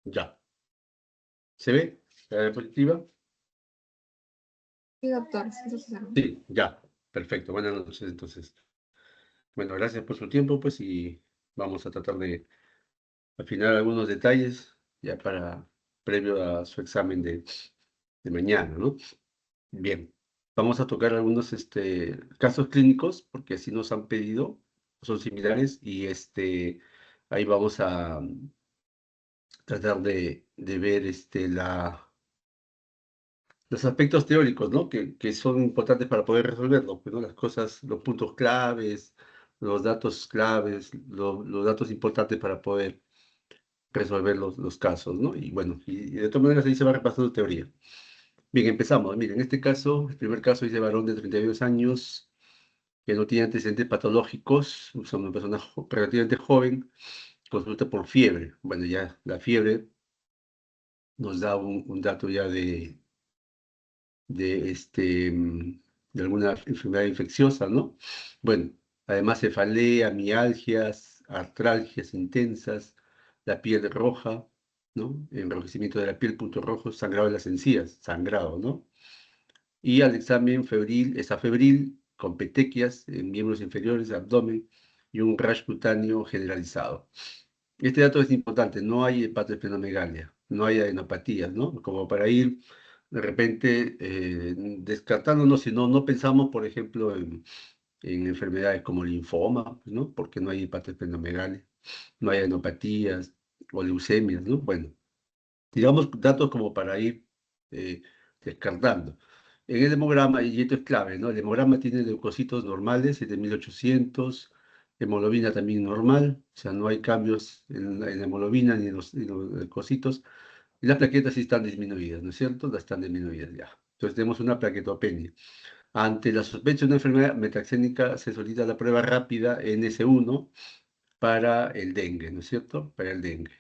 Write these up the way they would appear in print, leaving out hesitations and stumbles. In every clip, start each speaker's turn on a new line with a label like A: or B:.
A: Ya. ¿Se ve la diapositiva?
B: Sí, doctor. Sí, doctor.
A: Sí, ya. Perfecto. Buenas noches, entonces. Bueno, gracias por su tiempo, pues, y vamos a tratar de afinar algunos detalles ya para previo a su examen de mañana, ¿no? Bien. Vamos a tocar algunos casos clínicos, porque así nos han pedido, son similares, y ahí vamos a tratar de ver los aspectos teóricos, ¿no? Que son importantes para poder resolverlo, pues, ¿no? Las cosas, los puntos claves, los datos claves, los datos importantes para poder resolver los casos, ¿no? Y bueno, y de todas maneras ahí se va repasando teoría. Bien, empezamos. Miren, en este caso, el primer caso es de varón de 32 años que no tiene antecedentes patológicos, es una persona relativamente joven, consulta por fiebre. Bueno, ya la fiebre nos da un dato ya de alguna enfermedad infecciosa, ¿no? Bueno, además cefalea, mialgias, artralgias intensas, la piel roja, ¿no? Enrojecimiento de la piel, puntos rojos, sangrado en las encías, sangrado, ¿no? Y al examen febril, esa febril, con petequias en miembros inferiores, abdomen y un rash cutáneo generalizado. Este dato es importante, no hay hepatosplenomegalia, no hay adenopatías, ¿no? Como para ir de repente descartándonos, si no pensamos, por ejemplo, en enfermedades como linfoma, pues, ¿no? Porque no hay hepatosplenomegalia, no hay adenopatías o leucemias, ¿no? Bueno, digamos datos como para ir eh, descartando. En el hemograma, y esto es clave, ¿no? El hemograma tiene leucocitos normales, 7800, hemoglobina también normal, o sea, no hay cambios en la hemoglobina ni en los leucocitos, y las plaquetas sí están disminuidas, ¿no es cierto? Las están disminuidas ya. Entonces tenemos una plaquetopenia. Ante la sospecha de una enfermedad metaxénica se solicita la prueba rápida NS1 para el dengue, ¿no es cierto? Para el dengue.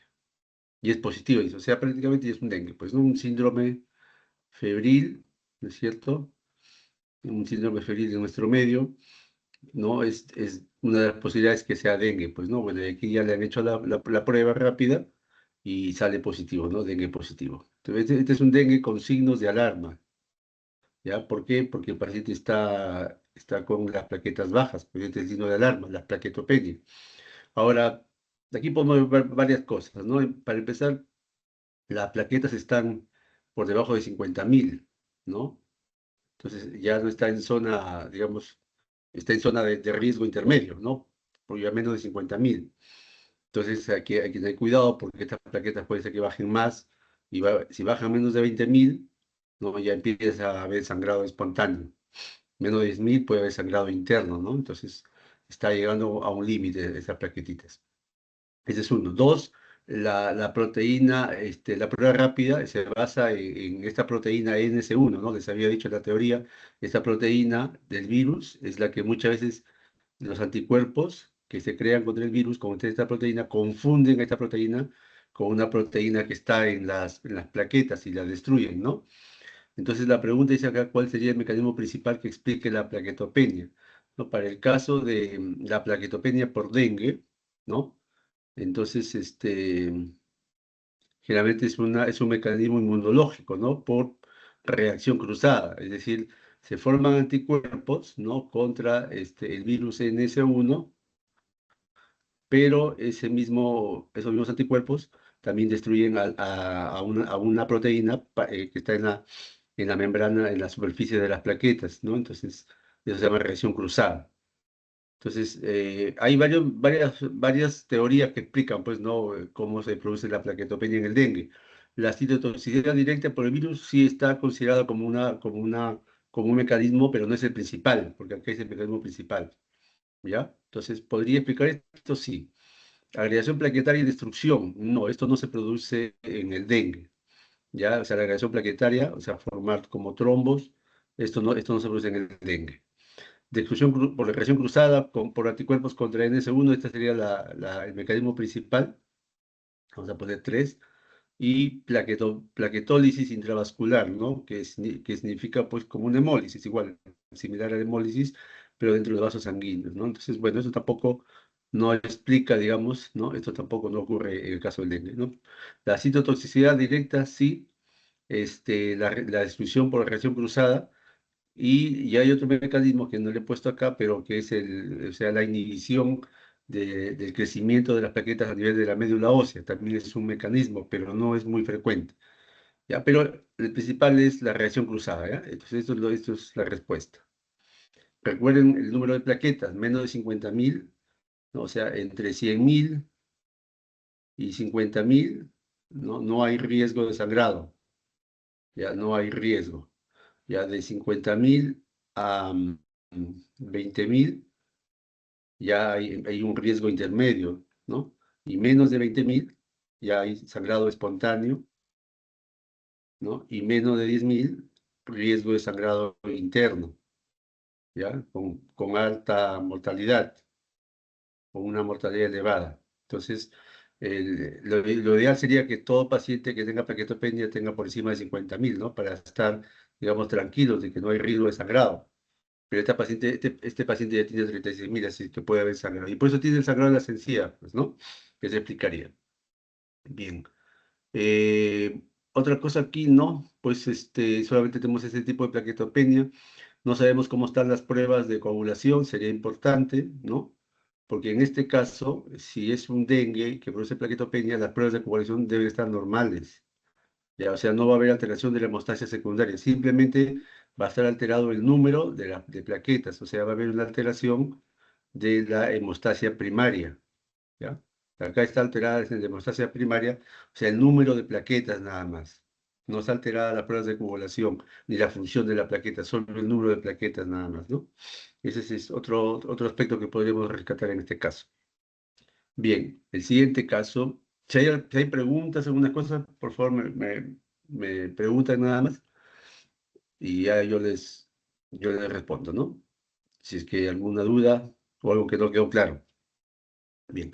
A: Y es positivo, o sea, prácticamente es un dengue, pues, ¿no? Un síndrome febril, ¿no es cierto? Un síndrome febril en nuestro medio, ¿no? Es una de las posibilidades que sea dengue, pues, ¿no? Bueno, aquí ya le han hecho la prueba rápida y sale positivo, ¿no? Dengue positivo. Entonces, este es un dengue con signos de alarma, ¿ya? ¿Por qué? Porque el paciente está con las plaquetas bajas, pues este es el signo de alarma, las plaquetopenia. Ahora, aquí podemos ver varias cosas, ¿no? Para empezar, las plaquetas están por debajo de 50.000, ¿no? Entonces ya no está en zona, digamos, está en zona de riesgo intermedio, ¿no? Porque ya menos de 50.000. Entonces hay que tener cuidado porque estas plaquetas puede ser que bajen más y si bajan menos de 20.000, ¿no? Ya empieza a haber sangrado espontáneo. Menos de 10.000 puede haber sangrado interno, ¿no? Entonces está llegando a un límite esas plaquetitas. Ese es uno. Dos, la proteína, la prueba rápida se basa en esta proteína NS1, ¿no? Les había dicho en la teoría, esta proteína del virus es la que muchas veces los anticuerpos que se crean contra el virus, con esta proteína, confunden esta proteína con una proteína que está en las plaquetas y la destruyen, ¿no? Entonces la pregunta dice acá, ¿cuál sería el mecanismo principal que explique la plaquetopenia? ¿No? Para el caso de la plaquetopenia por dengue, ¿no? Entonces, generalmente es un mecanismo inmunológico, ¿no? Por reacción cruzada, es decir, se forman anticuerpos, ¿no? Contra el virus NS1, pero esos mismos anticuerpos también destruyen a una proteína que está en la membrana, en la superficie de las plaquetas, ¿no? Entonces, eso se llama reacción cruzada. Entonces, hay varias teorías que explican, pues, ¿no? Cómo se produce la plaquetopenia en el dengue. La citotoxicidad directa por el virus sí está considerada como un mecanismo, pero no es el principal, porque acá es el mecanismo principal, ¿ya? Entonces, ¿podría explicar esto? Sí. Agregación plaquetaria y destrucción. No, esto no se produce en el dengue, ¿ya? O sea, la agregación plaquetaria, o sea, formar como trombos, esto no se produce en el dengue. Destrucción por reacción cruzada por anticuerpos contra NS1, este sería el mecanismo principal. Vamos a poner tres. Y plaquetólisis intravascular, ¿no? Que significa pues como una hemólisis, igual, similar a la hemólisis, pero dentro de vasos sanguíneos, ¿no? Entonces, bueno, eso tampoco no explica, digamos, ¿no? Esto tampoco no ocurre en el caso del dengue, ¿no? La citotoxicidad directa, sí, la destrucción por reacción cruzada, y hay otro mecanismo que no le he puesto acá, pero que es o sea, la inhibición del crecimiento de las plaquetas a nivel de la médula ósea. También es un mecanismo, pero no es muy frecuente. ¿Ya? Pero el principal es la reacción cruzada, ¿ya? Entonces, esto es la respuesta. Recuerden el número de plaquetas, menos de 50.000, ¿no? O sea, entre 100.000 y 50.000, ¿no? No hay riesgo de sangrado, ya no hay riesgo. Ya de 50.000 a 20.000, ya hay un riesgo intermedio, ¿no? Y menos de 20.000, ya hay sangrado espontáneo, ¿no? Y menos de 10.000, riesgo de sangrado interno, ¿ya? Con alta mortalidad, con una mortalidad elevada. Entonces, lo ideal sería que todo paciente que tenga plaquetopenia tenga por encima de 50.000, ¿no? Para estar, digamos, tranquilos de que no hay riesgo de sangrado. Pero este paciente ya tiene 36.000, así que puede haber sangrado. Y por eso tiene el sangrado en las encías, pues, ¿no? Que se explicaría. Bien. Eh, Otra cosa aquí, ¿no? Pues solamente tenemos ese tipo de plaquetopenia. No sabemos cómo están las pruebas de coagulación, sería importante, ¿no? Porque en este caso, si es un dengue que produce plaquetopenia, las pruebas de coagulación deben estar normales. Ya, o sea, no va a haber alteración de la hemostasia secundaria, simplemente va a estar alterado el número de plaquetas, o sea, va a haber una alteración de la hemostasia primaria, ¿ya? Acá está alterada la hemostasia primaria, o sea, el número de plaquetas nada más. No está alterada las pruebas de coagulación, ni la función de la plaqueta, solo el número de plaquetas nada más, ¿no? Ese es otro aspecto que podríamos rescatar en este caso. Bien, el siguiente caso. Si hay preguntas, alguna cosa, por favor me preguntan nada más y ya yo les respondo, ¿no? Si es que hay alguna duda o algo que no quedó claro. Bien,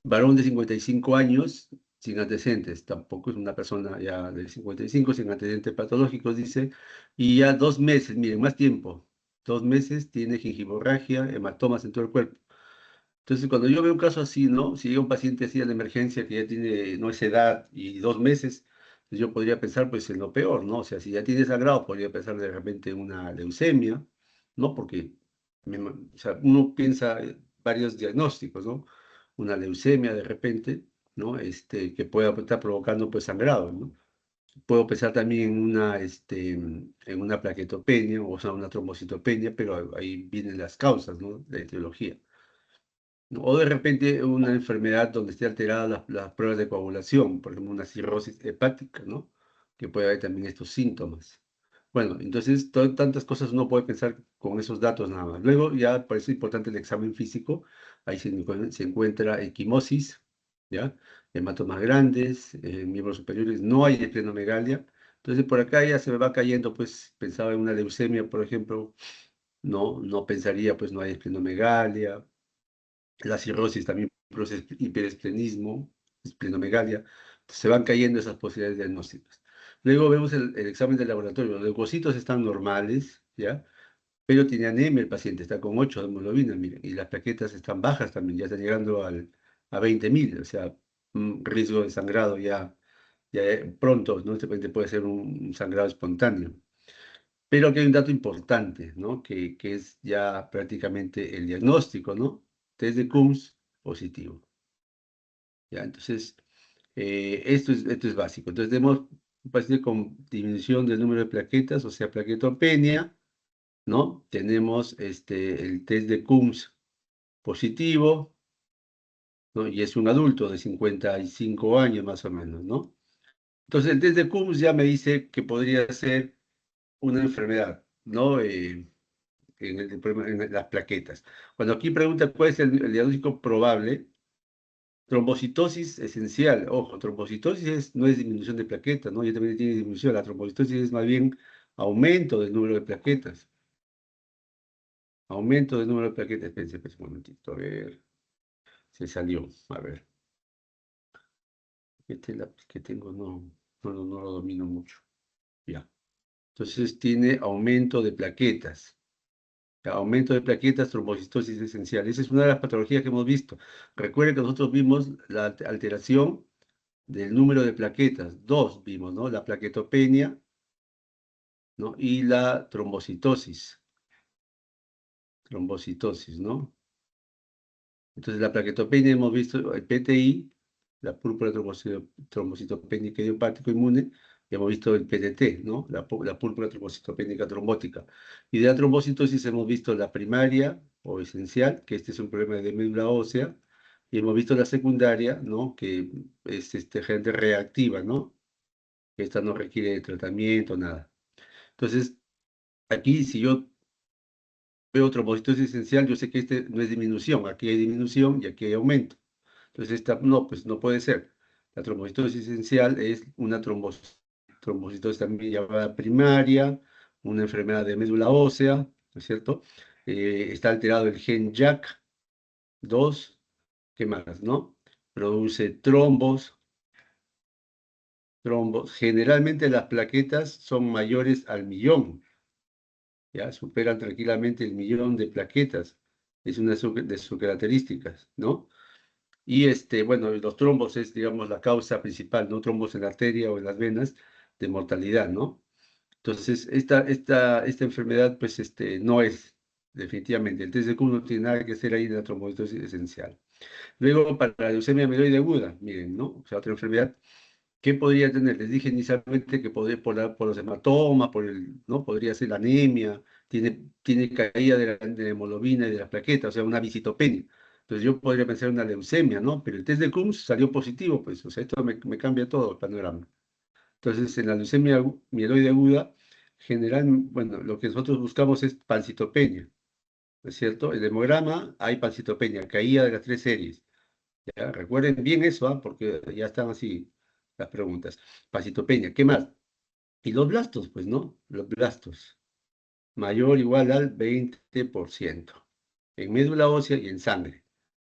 A: varón de 55 años, sin antecedentes, tampoco es una persona ya de 55, sin antecedentes patológicos, dice, y ya 2 meses, miren, más tiempo, 2 meses tiene gingivomorragia, hematomas en todo el cuerpo. Entonces, cuando yo veo un caso así, ¿no? Si llega un paciente así a la emergencia que ya tiene, no es edad y 2 meses, pues yo podría pensar, pues, en lo peor, ¿no? O sea, si ya tiene sangrado, podría pensar de repente una leucemia, ¿no? Porque, o sea, uno piensa varios diagnósticos, ¿no? Una leucemia de repente, ¿no? Que pueda estar provocando, pues, sangrado, ¿no? Puedo pensar también en una plaquetopenia, o sea, una trombocitopenia, pero ahí vienen las causas, ¿no? La etiología. O de repente una enfermedad donde esté alteradas las pruebas de coagulación, por ejemplo, una cirrosis hepática, ¿no? Que puede haber también estos síntomas. Bueno, entonces tantas cosas uno puede pensar con esos datos nada más. Luego ya parece importante el examen físico. Ahí se encuentra equimosis, ¿ya? Hematomas grandes, miembros superiores, no hay esplenomegalia. Entonces por acá ya se me va cayendo, pues pensaba en una leucemia, por ejemplo, no pensaría, pues no hay esplenomegalia. La cirrosis también produce hiperesplenismo, esplenomegalia. Se van cayendo esas posibilidades diagnósticas. Luego vemos el examen del laboratorio. Los leucocitos están normales, ¿ya? Pero tiene anemia el paciente, está con 8 de hemoglobina, miren, y las plaquetas están bajas también, ya están llegando a 20.000, o sea, un riesgo de sangrado ya pronto, ¿no? Este paciente puede ser un sangrado espontáneo. Pero aquí hay un dato importante, ¿no? Que es ya prácticamente el diagnóstico, ¿no? Test de Coombs positivo. ¿Ya? Entonces, esto es básico. Entonces, tenemos un paciente con disminución del número de plaquetas, o sea, plaquetopenia, ¿no? Tenemos el test de Coombs positivo, ¿no? Y es un adulto de 55 años más o menos, ¿no? Entonces, el test de Coombs ya me dice que podría ser una enfermedad, ¿no? En las plaquetas. Cuando aquí pregunta cuál es el diagnóstico probable, trombocitosis esencial. Ojo, trombocitosis no es disminución de plaquetas, ¿no? Ya también tiene disminución. La trombocitosis es más bien aumento del número de plaquetas. Aumento del número de plaquetas. Espérense un momentito, a ver. Se salió. A ver. Este lápiz que tengo no lo domino mucho. Ya. Entonces tiene aumento de plaquetas. Aumento de plaquetas, trombocitosis esencial. Esa es una de las patologías que hemos visto. Recuerden que nosotros vimos la alteración del número de plaquetas. Dos vimos, ¿no? La plaquetopenia, ¿no? Y la trombocitosis. Trombocitosis, ¿no? Entonces, la plaquetopenia hemos visto el PTI, la púrpura trombocitopénica idiopático inmune, y hemos visto el PTT, ¿no? La púrpura trombocitopénica trombótica. Y de la trombocitosis hemos visto la primaria o esencial, que este es un problema de médula ósea, y hemos visto la secundaria, ¿no? Que es gente reactiva, ¿no? Que esta no requiere de tratamiento, nada. Entonces, aquí, si yo veo trombocitosis esencial, yo sé que este no es disminución, aquí hay disminución y aquí hay aumento. Entonces, esta no, pues no puede ser. La trombocitosis esencial es una trombocitosis también llamada primaria, una enfermedad de médula ósea, ¿no es cierto? Está alterado el gen JAK2, ¿qué más, no? Produce trombos. Generalmente las plaquetas son mayores al millón, ya superan tranquilamente el millón de plaquetas. Es una de sus características, ¿no? Y bueno, los trombos es, digamos, la causa principal, ¿no? Trombos en la arteria o en las venas de mortalidad, ¿no? Entonces, esta enfermedad, pues, no es, definitivamente. El test de Q no tiene nada que hacer ahí de la trombocitosis esencial. Luego, para la leucemia mieloide aguda, miren, ¿no? O sea, otra enfermedad. ¿Qué podría tener? Les dije inicialmente que podría, por los hematomas, ¿no? Podría ser la anemia, tiene caída de la hemoglobina y de las plaquetas, o sea, una visitopenia. Entonces yo podría pensar en una leucemia, ¿no? Pero el test de Coombs salió positivo, pues, o sea, esto me cambia todo el panorama. Entonces, en la leucemia mieloide aguda, bueno, lo que nosotros buscamos es pancitopenia, ¿no es cierto? El hemograma hay pancitopenia, caída de las tres series. ¿Ya? Recuerden bien eso, ¿ah? Porque ya están así las preguntas. Pancitopenia, ¿qué más? Y los blastos, pues, ¿no? Los blastos, mayor o igual al 20%, en médula ósea y en sangre,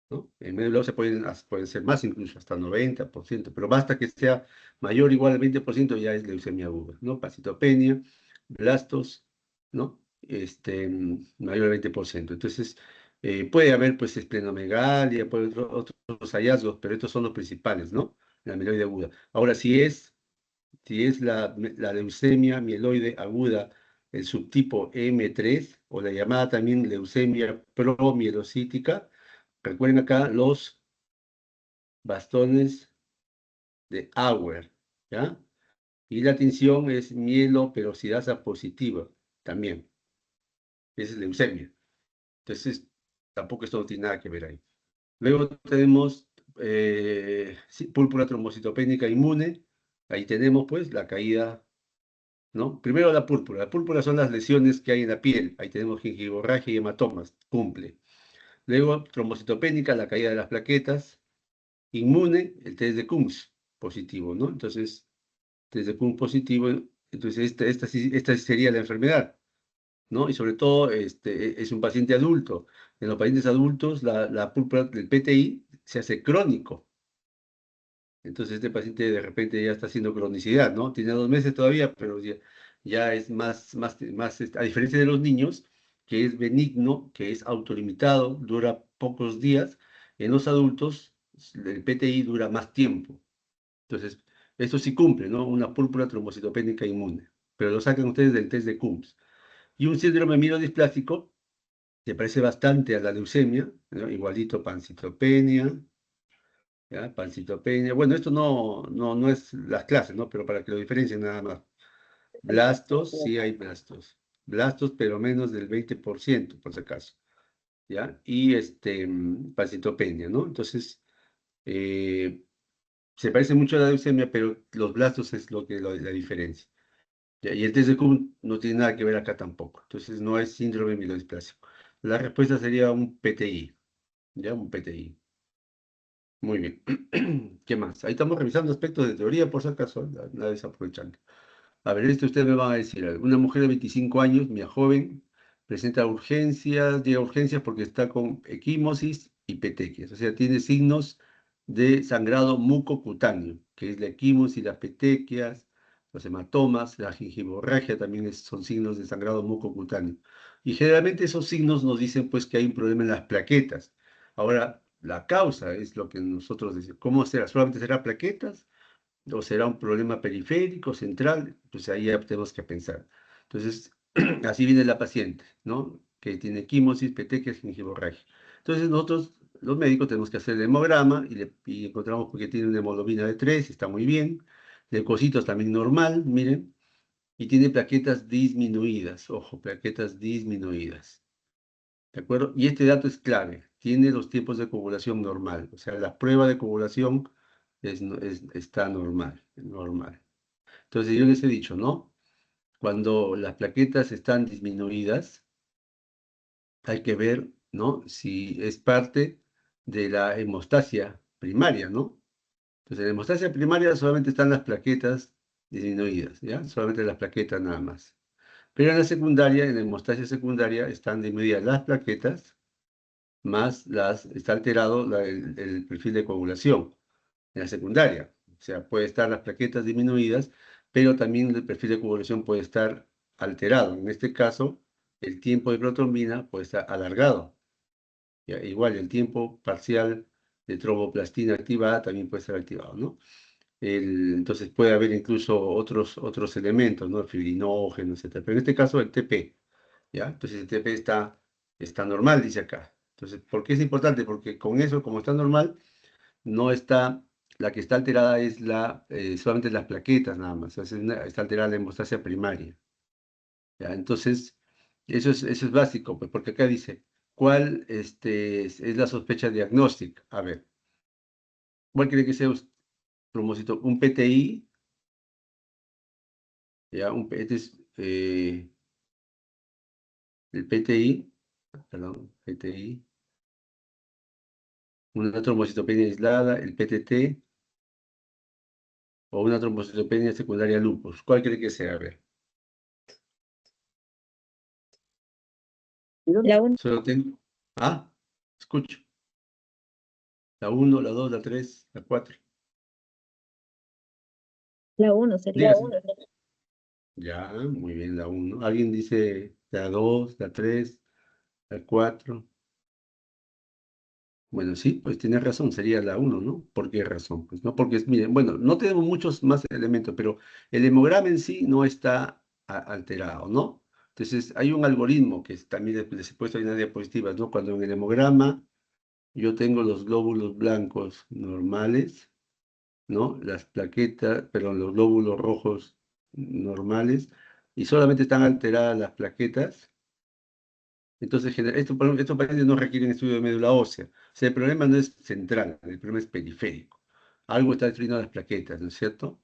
A: ¿no? En médula ósea pueden ser más, incluso hasta 90%, pero basta que sea mayor o igual al 20%, ya es leucemia aguda, ¿no? Pancitopenia, blastos, ¿no? Mayor al 20%. Entonces, puede haber, pues, esplenomegalia, puede haber otros hallazgos, pero estos son los principales, ¿no? La mieloide aguda. Ahora, si es la leucemia mieloide aguda, el subtipo M3, o la llamada también leucemia promielocítica, recuerden acá los bastones de Auer, ¿ya? Y la tinción es mieloperoxidasa positiva, también. Esa es leucemia. Entonces, tampoco esto no tiene nada que ver ahí. Luego tenemos sí, púrpura trombocitopénica inmune. Ahí tenemos, pues, la caída, ¿no? Primero la púrpura. La púrpura son las lesiones que hay en la piel. Ahí tenemos gingivorragia y hematomas. Cumple. Luego, trombocitopénica, la caída de las plaquetas. Inmune, el test de Coombs, positivo, ¿no? Entonces, test de Coombs positivo, entonces esta sí sería la enfermedad, ¿no? Y sobre todo, es un paciente adulto. En los pacientes adultos, la púrpura del PTI se hace crónico. Entonces este paciente de repente ya está haciendo cronicidad, ¿no? Tiene 2 meses todavía, pero ya es a diferencia de los niños, que es benigno, que es autolimitado, dura pocos días, en los adultos el PTI dura más tiempo. Entonces, esto sí cumple, ¿no? Una púrpura trombocitopénica inmune, pero lo sacan ustedes del test de Coombs. Y un síndrome mielodisplásico, que parece bastante a la leucemia, ¿no? Igualito pancitopenia, ¿ya? Pancitopenia. Bueno, esto no es las clases, ¿no? Pero para que lo diferencien nada más. Blastos, sí hay blastos. Blastos, pero menos del 20%, por si acaso. ¿Ya? Y pancitopenia, ¿no? Entonces, eh, se parece mucho a la leucemia, pero los blastos es la diferencia. ¿Ya? Y el test de Kuhn no tiene nada que ver acá tampoco. Entonces, no es síndrome mielodisplásico. La respuesta sería un PTI. ¿Ya? Un PTI. Muy bien. ¿Qué más? Ahí estamos revisando aspectos de teoría, por si acaso, la desaprovechando. A ver, esto ustedes me van a decir. Una mujer de 25 años, mía joven, presenta urgencias, llega a urgencias porque está con equimosis y petequias. O sea, tiene signos de sangrado mucocutáneo, que es la equimosis, las petequias, los hematomas, la gingivomorragia también son signos de sangrado mucocutáneo. Y generalmente esos signos nos dicen pues que hay un problema en las plaquetas. Ahora, la causa es lo que nosotros decimos. ¿Cómo será? ¿Solamente será plaquetas? ¿O será un problema periférico, central? Pues ahí ya tenemos que pensar. Entonces, así viene la paciente, ¿no? Que tiene quimosis, petequias, gingivorragia. Entonces nosotros, los médicos, tenemos que hacer el hemograma y encontramos porque tiene una hemoglobina de 3, está muy bien. Leucocitos también normal, miren. Y tiene plaquetas disminuidas, ojo, plaquetas disminuidas. ¿De acuerdo? Y este dato es clave. Tiene los tiempos de coagulación normal. O sea, la prueba de coagulación está normal. Entonces yo les he dicho, ¿no? Cuando las plaquetas están disminuidas, hay que ver, ¿no? Si es parte de la hemostasia primaria, ¿no? Entonces, en la hemostasia primaria solamente están las plaquetas disminuidas, ¿ya? Solamente las plaquetas nada más. Pero en la secundaria, en la hemostasia secundaria, están disminuidas las plaquetas, más está alterado el perfil de coagulación en la secundaria. O sea, puede estar las plaquetas disminuidas, pero también el perfil de coagulación puede estar alterado. En este caso, el tiempo de protrombina puede estar alargado. ¿Ya? Igual, el tiempo parcial de tromboplastina activada también puede estar activado, ¿no? Entonces puede haber incluso otros elementos, ¿no? Fibrinógenos, etc. Pero en este caso el TP, ¿ya? Entonces el TP está normal, dice acá. Entonces, ¿por qué es importante? Porque con eso, como está normal, no está, la que está alterada es solamente las plaquetas nada más, o sea, está alterada la hemostasia primaria. ¿Ya? Entonces, eso es básico, pues, porque acá dice, ¿cuál es la sospecha diagnóstica? A ver, ¿cuál cree que sea propósito? ¿Un PTI? ¿Ya? Este es el PTI, perdón, PTI, una trombocitopenia aislada, el PTT, o una trombocitopenia secundaria lupus. ¿Cuál cree que sea? A ver.
C: La 1,
A: Solo tengo. Ah, escucho. La 1, la 2, la 3, la 4.
C: la 1 sería.
A: Dígase. Ya, muy bien, la 1. Alguien dice la 2, la 3, la 4. Bueno, sí, pues tiene razón, sería la 1, ¿no? ¿Por qué razón? Pues no, porque, miren, bueno, no tenemos muchos más elementos, pero el hemograma en sí no está alterado, ¿no? Entonces, hay un algoritmo que también les he puesto ahí en las diapositivas, ¿no? Cuando en el hemograma yo tengo los glóbulos blancos normales, ¿no? Las plaquetas, perdón, los glóbulos rojos normales, y solamente están alteradas las plaquetas. Entonces, estos pacientes no requieren estudio de médula ósea. O sea, el problema no es central, el problema es periférico. Algo está destruyendo las plaquetas, ¿no es cierto?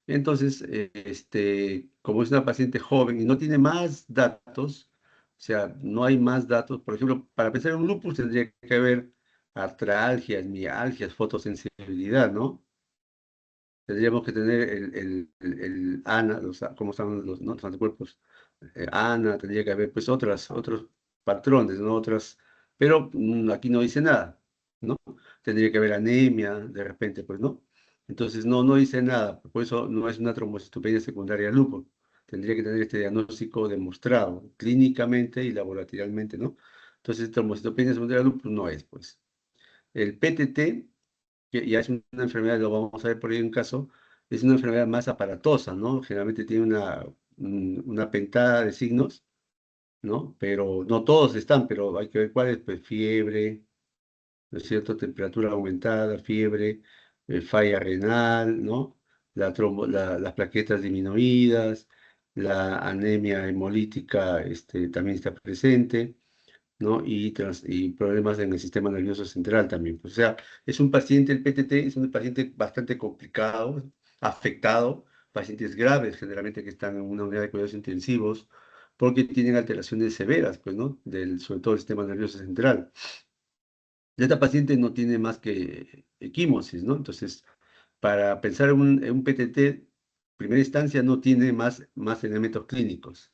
A: Entonces, como es una paciente joven y no tiene más datos, o sea, no hay más datos, por ejemplo, para pensar en un lupus tendría que haber artralgias, mialgias, fotosensibilidad, ¿no? Tendríamos que tener el ANA, cómo están ¿no? los anticuerpos ANA, tendría que haber pues otros patrones, ¿no? Pero aquí no dice nada, ¿no? Tendría que haber anemia, de repente, pues, ¿no? Entonces, no dice nada, por eso no es una trombocitopenia secundaria al lupus. Tendría que tener este diagnóstico demostrado clínicamente y laboratorialmente, ¿no? Entonces, trombocitopenia secundaria al lupus no es, pues. El PTT que ya es una enfermedad, lo vamos a ver por ahí un caso, es una enfermedad más aparatosa, ¿no? Generalmente tiene una pentada de signos, ¿no? Pero no todos están, pero hay que ver cuáles, pues fiebre, ¿no es cierto? Temperatura aumentada, fiebre, falla renal, ¿no? Las plaquetas disminuidas, la anemia hemolítica también está presente, ¿no? Y problemas en el sistema nervioso central también. Pues, o sea, es un paciente, el PTT es un paciente bastante complicado, afectado, pacientes graves generalmente que están en una unidad de cuidados intensivos, porque tienen alteraciones severas, pues, ¿no? Sobre todo el sistema nervioso central. Y esta paciente no tiene más que equimosis, ¿no? Entonces, para pensar en un PTT, primera instancia no tiene más elementos clínicos,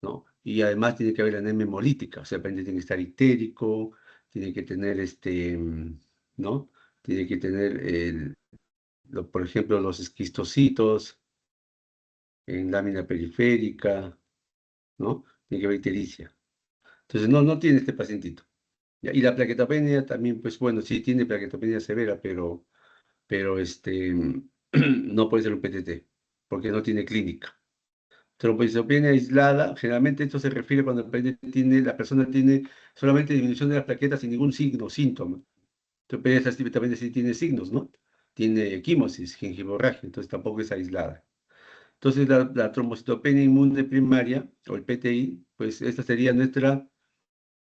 A: ¿no? Y además tiene que haber anemia hemolítica, o sea, el paciente tiene que estar ictérico, tiene que tener ¿no? Tiene que tener, por ejemplo, los esquistocitos en lámina periférica, ¿no? Tiene que haber ictericia. Entonces, no tiene este pacientito. ¿Ya? Y la plaquetopenia también, pues bueno, sí tiene plaquetopenia severa, pero no puede ser un PTT, porque no tiene clínica. Trombocitopenia aislada, generalmente esto se refiere cuando la persona tiene solamente disminución de las plaquetas sin ningún signo, síntoma. Entonces, también sí tiene signos, ¿no? Tiene equimosis, gingivomorragia, entonces tampoco es aislada. Entonces, la trombocitopenia inmune primaria, o el PTI, pues esta sería nuestra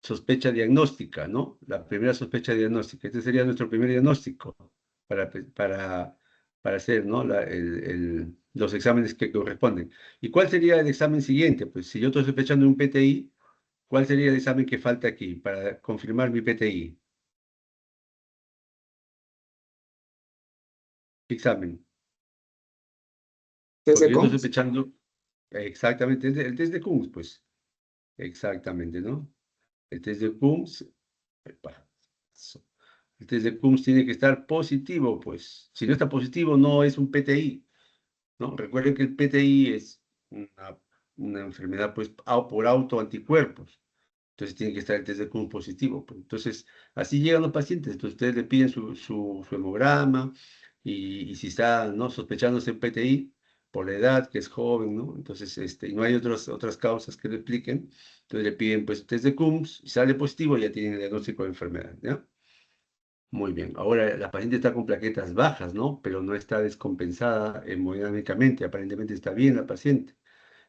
A: sospecha diagnóstica, ¿no? La primera sospecha diagnóstica. Este sería nuestro primer diagnóstico para, para hacer, ¿no? Los exámenes que corresponden. ¿Y cuál sería el examen siguiente? Pues si yo estoy sospechando un PTI, ¿cuál sería el examen que falta aquí para confirmar mi PTI? ¿Qué examen?
C: Desde
A: Porque yo estoy
C: Combs.
A: sospechando exactamente el test de Coombs, pues. Exactamente, ¿no? El test de Coombs, epa, eso. El test de Coombs tiene que estar positivo, pues. Si no está positivo, no es un PTI, ¿no? Recuerden que el PTI es una enfermedad, pues, por autoanticuerpos. Entonces tiene que estar el test de Coombs positivo, pues. Entonces, así llegan los pacientes. Entonces, ustedes le piden su hemograma y si está, ¿no? Sospechándose un PTI por la edad, que es joven, ¿no? Entonces, y no hay otras causas que le expliquen. Entonces le piden, pues, test de Coombs, si sale positivo, ya tienen el diagnóstico de enfermedad, ¿ya? Muy bien. Ahora, la paciente está con plaquetas bajas, ¿no? Pero no está descompensada hemodinámicamente. Aparentemente está bien la paciente.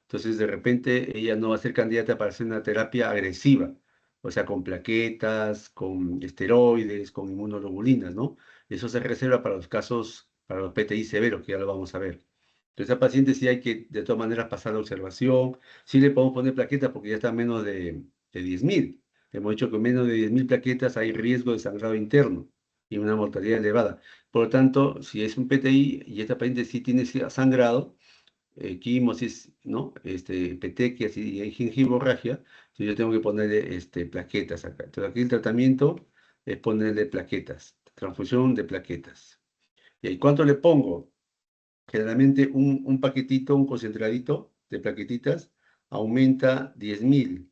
A: Entonces, de repente, ella no va a ser candidata para hacer una terapia agresiva, o sea, con plaquetas, con esteroides, con inmunoglobulinas, ¿no? Eso se reserva para los casos, para los PTI severos, que ya lo vamos a ver. Entonces, a paciente sí hay que, de todas maneras, pasar la observación. Sí le podemos poner plaquetas porque ya está menos de 10.000. Hemos dicho que menos de 10.000 plaquetas hay riesgo de sangrado interno y una mortalidad elevada. Por lo tanto, si es un PTI y esta paciente sí tiene sangrado, quimosis, ¿no? Petequias y hay gingivomorragia, entonces yo tengo que ponerle plaquetas acá. Entonces aquí el tratamiento es ponerle plaquetas, transfusión de plaquetas. ¿Y cuánto le pongo? Generalmente un paquetito, un concentradito de plaquetitas aumenta 10.000,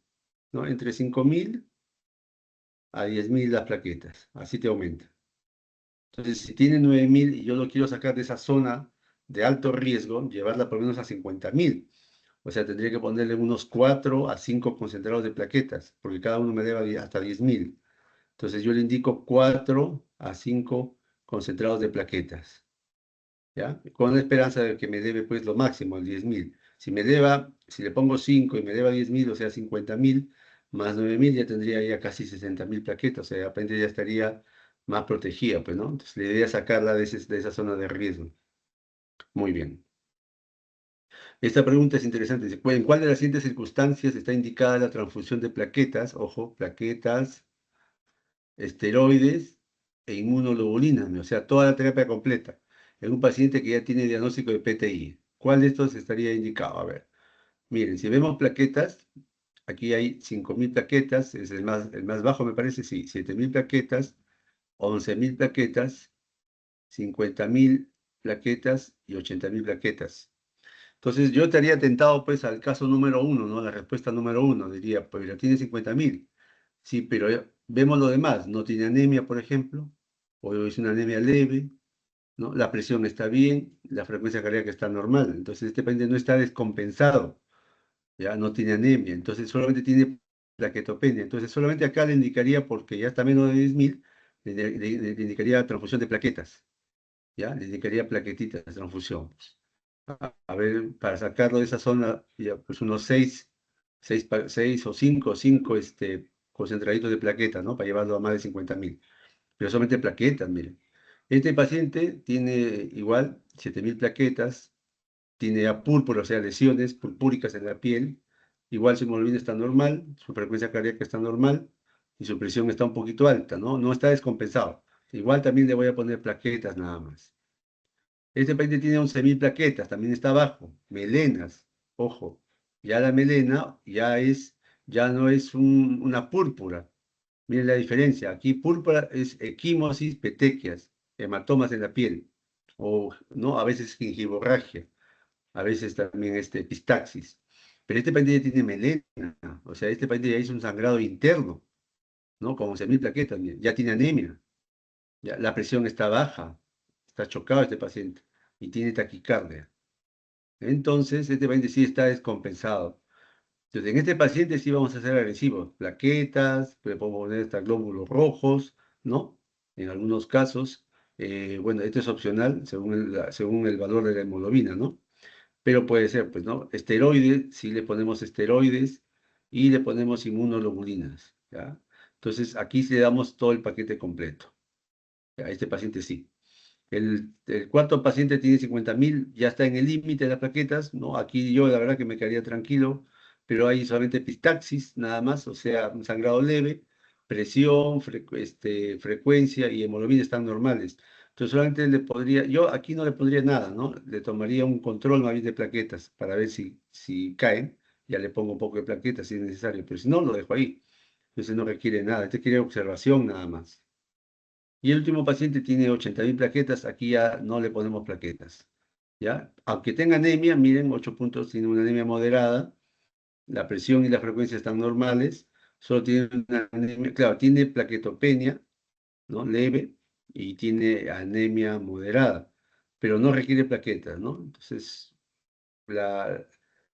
A: ¿no? Entre 5.000 a 10.000 las plaquetas, así te aumenta. Entonces, si tiene 9.000 y yo lo quiero sacar de esa zona de alto riesgo, llevarla por lo menos a 50.000. O sea, tendría que ponerle unos 4 a 5 concentrados de plaquetas, porque cada uno me debe hasta 10.000. Entonces yo le indico 4 a 5 concentrados de plaquetas, ¿ya? Con la esperanza de que me debe pues lo máximo, el 10.000. Si le pongo 5 y me deba 10.000, o sea, 50.000, más 9.000 ya tendría ya casi 60.000 plaquetas, o sea, aparentemente ya estaría más protegida, pues, ¿no? Entonces la idea es sacarla de esa zona de riesgo. Muy bien. Esta pregunta es interesante. Dice, ¿en cuál de las siguientes circunstancias está indicada la transfusión de plaquetas? Ojo, plaquetas, esteroides e inmunoglobulinas, o sea, toda la terapia completa, en un paciente que ya tiene diagnóstico de PTI. ¿Cuál de estos estaría indicado? A ver, miren, si vemos plaquetas, aquí hay 5.000 plaquetas, es el más bajo me parece, sí, 7.000 plaquetas, 11.000 plaquetas, 50.000 plaquetas y 80.000 plaquetas. Entonces yo estaría tentado pues al caso número uno, ¿no? La respuesta número uno, diría, pues ya tiene 50.000. Sí, pero vemos lo demás, no tiene anemia, por ejemplo, o es una anemia leve, ¿no? La presión está bien, la frecuencia cardíaca está normal, entonces este paciente no está descompensado, ya no tiene anemia, entonces solamente tiene plaquetopenia, entonces solamente acá le indicaría, porque ya está menos de 10.000, le indicaría transfusión de plaquetas, ya, le indicaría plaquetitas de transfusión. A ver, para sacarlo de esa zona, ya, pues unos 6 o 5 concentraditos de plaquetas, ¿no? Para llevarlo a más de 50.000. Pero solamente plaquetas, miren. Este paciente tiene igual 7.000 plaquetas, tiene púrpura, o sea, lesiones purpúricas en la piel. Igual su hemoglobina está normal, su frecuencia cardíaca está normal y su presión está un poquito alta, ¿no? No está descompensado. Igual también le voy a poner plaquetas nada más. Este paciente tiene 11.000 plaquetas, también está bajo. Melenas, ojo, ya la melena ya no es una púrpura. Miren la diferencia. Aquí púrpura es equimosis, petequias, hematomas en la piel. O, ¿no? A veces gingivomorragia, a veces también epistaxis. Pero este paciente ya tiene melena, o sea, este paciente ya hizo un sangrado interno, ¿no? Con 11.000 plaquetas, mire, ya tiene anemia, ya, la presión está baja, está chocado este paciente y tiene taquicardia. Entonces, este paciente sí está descompensado. Entonces, en este paciente sí vamos a ser agresivos, plaquetas, le podemos poner hasta glóbulos rojos, ¿no? En algunos casos, bueno, esto es opcional según el valor de la hemoglobina, ¿no? Pero puede ser, pues, ¿no? Esteroides, sí le ponemos esteroides y le ponemos inmunoglobulinas, ¿ya? Entonces, aquí sí le damos todo el paquete completo. A este paciente sí. El cuarto paciente tiene 50.000, ya está en el límite de las plaquetas, ¿no? Aquí yo la verdad que me quedaría tranquilo, pero hay solamente epistaxis, nada más, o sea, un sangrado leve, presión, frecuencia y hemoglobina están normales. Entonces solamente le podría, yo aquí no le pondría nada, ¿no? Le tomaría un control más bien de plaquetas para ver si caen, ya le pongo un poco de plaquetas si es necesario, pero si no, lo dejo ahí. Entonces no requiere nada, este quiere observación nada más. Y el último paciente tiene 80.000 plaquetas, aquí ya no le ponemos plaquetas, ¿ya? Aunque tenga anemia, miren, 8 puntos, tiene una anemia moderada, la presión y la frecuencia están normales, solo tiene una anemia, claro, tiene plaquetopenia, ¿no? Leve, y tiene anemia moderada, pero no requiere plaquetas, ¿no? Entonces, la,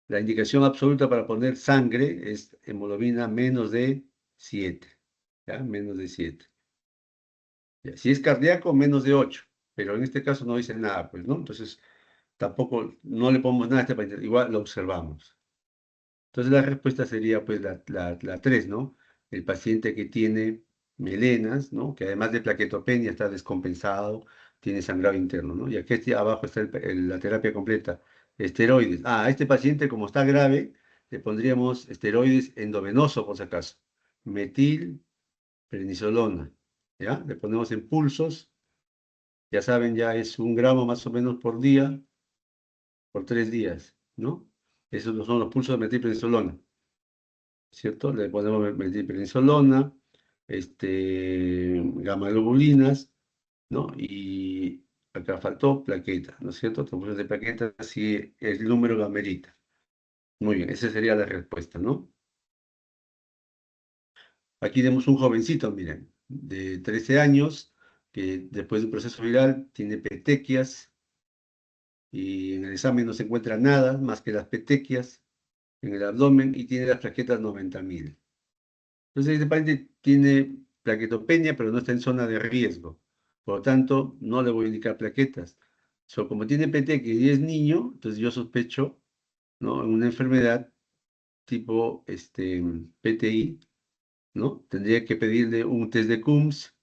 A: la indicación absoluta para poner sangre es hemoglobina menos de 7, ¿ya? Menos de 7. Ya, si es cardíaco, menos de 8, pero en este caso no dice nada, pues, ¿no? Entonces, tampoco, no le ponemos nada a este paciente, igual lo observamos. Entonces, la respuesta sería, pues, la 3, ¿no? El paciente que tiene melenas, ¿no? Que además de plaquetopenia está descompensado, tiene sangrado interno, ¿no? Y aquí abajo está la terapia completa. Esteroides. Ah, a este paciente, como está grave, le pondríamos esteroides endovenoso, por si acaso. Metil, prednisolona, ¿ya? Le ponemos en pulsos. Ya saben, ya es 1 gramo más o menos por día, por 3 días, ¿no? Esos no son los pulsos de metilprednisolona, ¿cierto? Le ponemos metilprednisolona, gamma-globulinas, ¿no? Y acá faltó plaquetas, ¿no es cierto? Transfusión de plaquetas si el número lo amerita. Muy bien, esa sería la respuesta, ¿no? Aquí tenemos un jovencito, miren, de 13 años, que después de un proceso viral tiene petequias, y en el examen no se encuentra nada más que las petequias en el abdomen y tiene las plaquetas 90.000. Entonces, este paciente tiene plaquetopenia, pero no está en zona de riesgo. Por lo tanto, no le voy a indicar plaquetas. Como tiene petequia y es niño, entonces yo sospecho, ¿no? Una enfermedad tipo PTI, ¿no? Tendría que pedirle un test de Coombs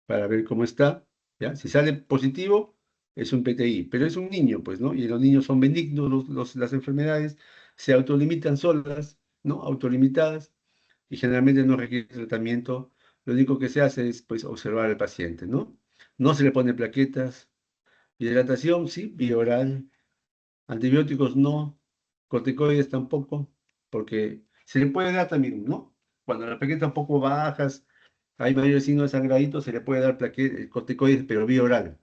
A: para ver cómo está, ¿ya? Si sale positivo, es un PTI, pero es un niño, pues, ¿no? Y los niños son benignos, las enfermedades se autolimitan solas, ¿no? Autolimitadas, y generalmente no requiere tratamiento. Lo único que se hace es, pues, observar al paciente, ¿no? No se le pone plaquetas, hidratación, sí, vía oral, antibióticos no, corticoides tampoco, porque se le puede dar también, ¿no? Cuando las plaquetas un poco bajas, hay mayor signo de sangradito, se le puede dar corticoides, pero vía oral,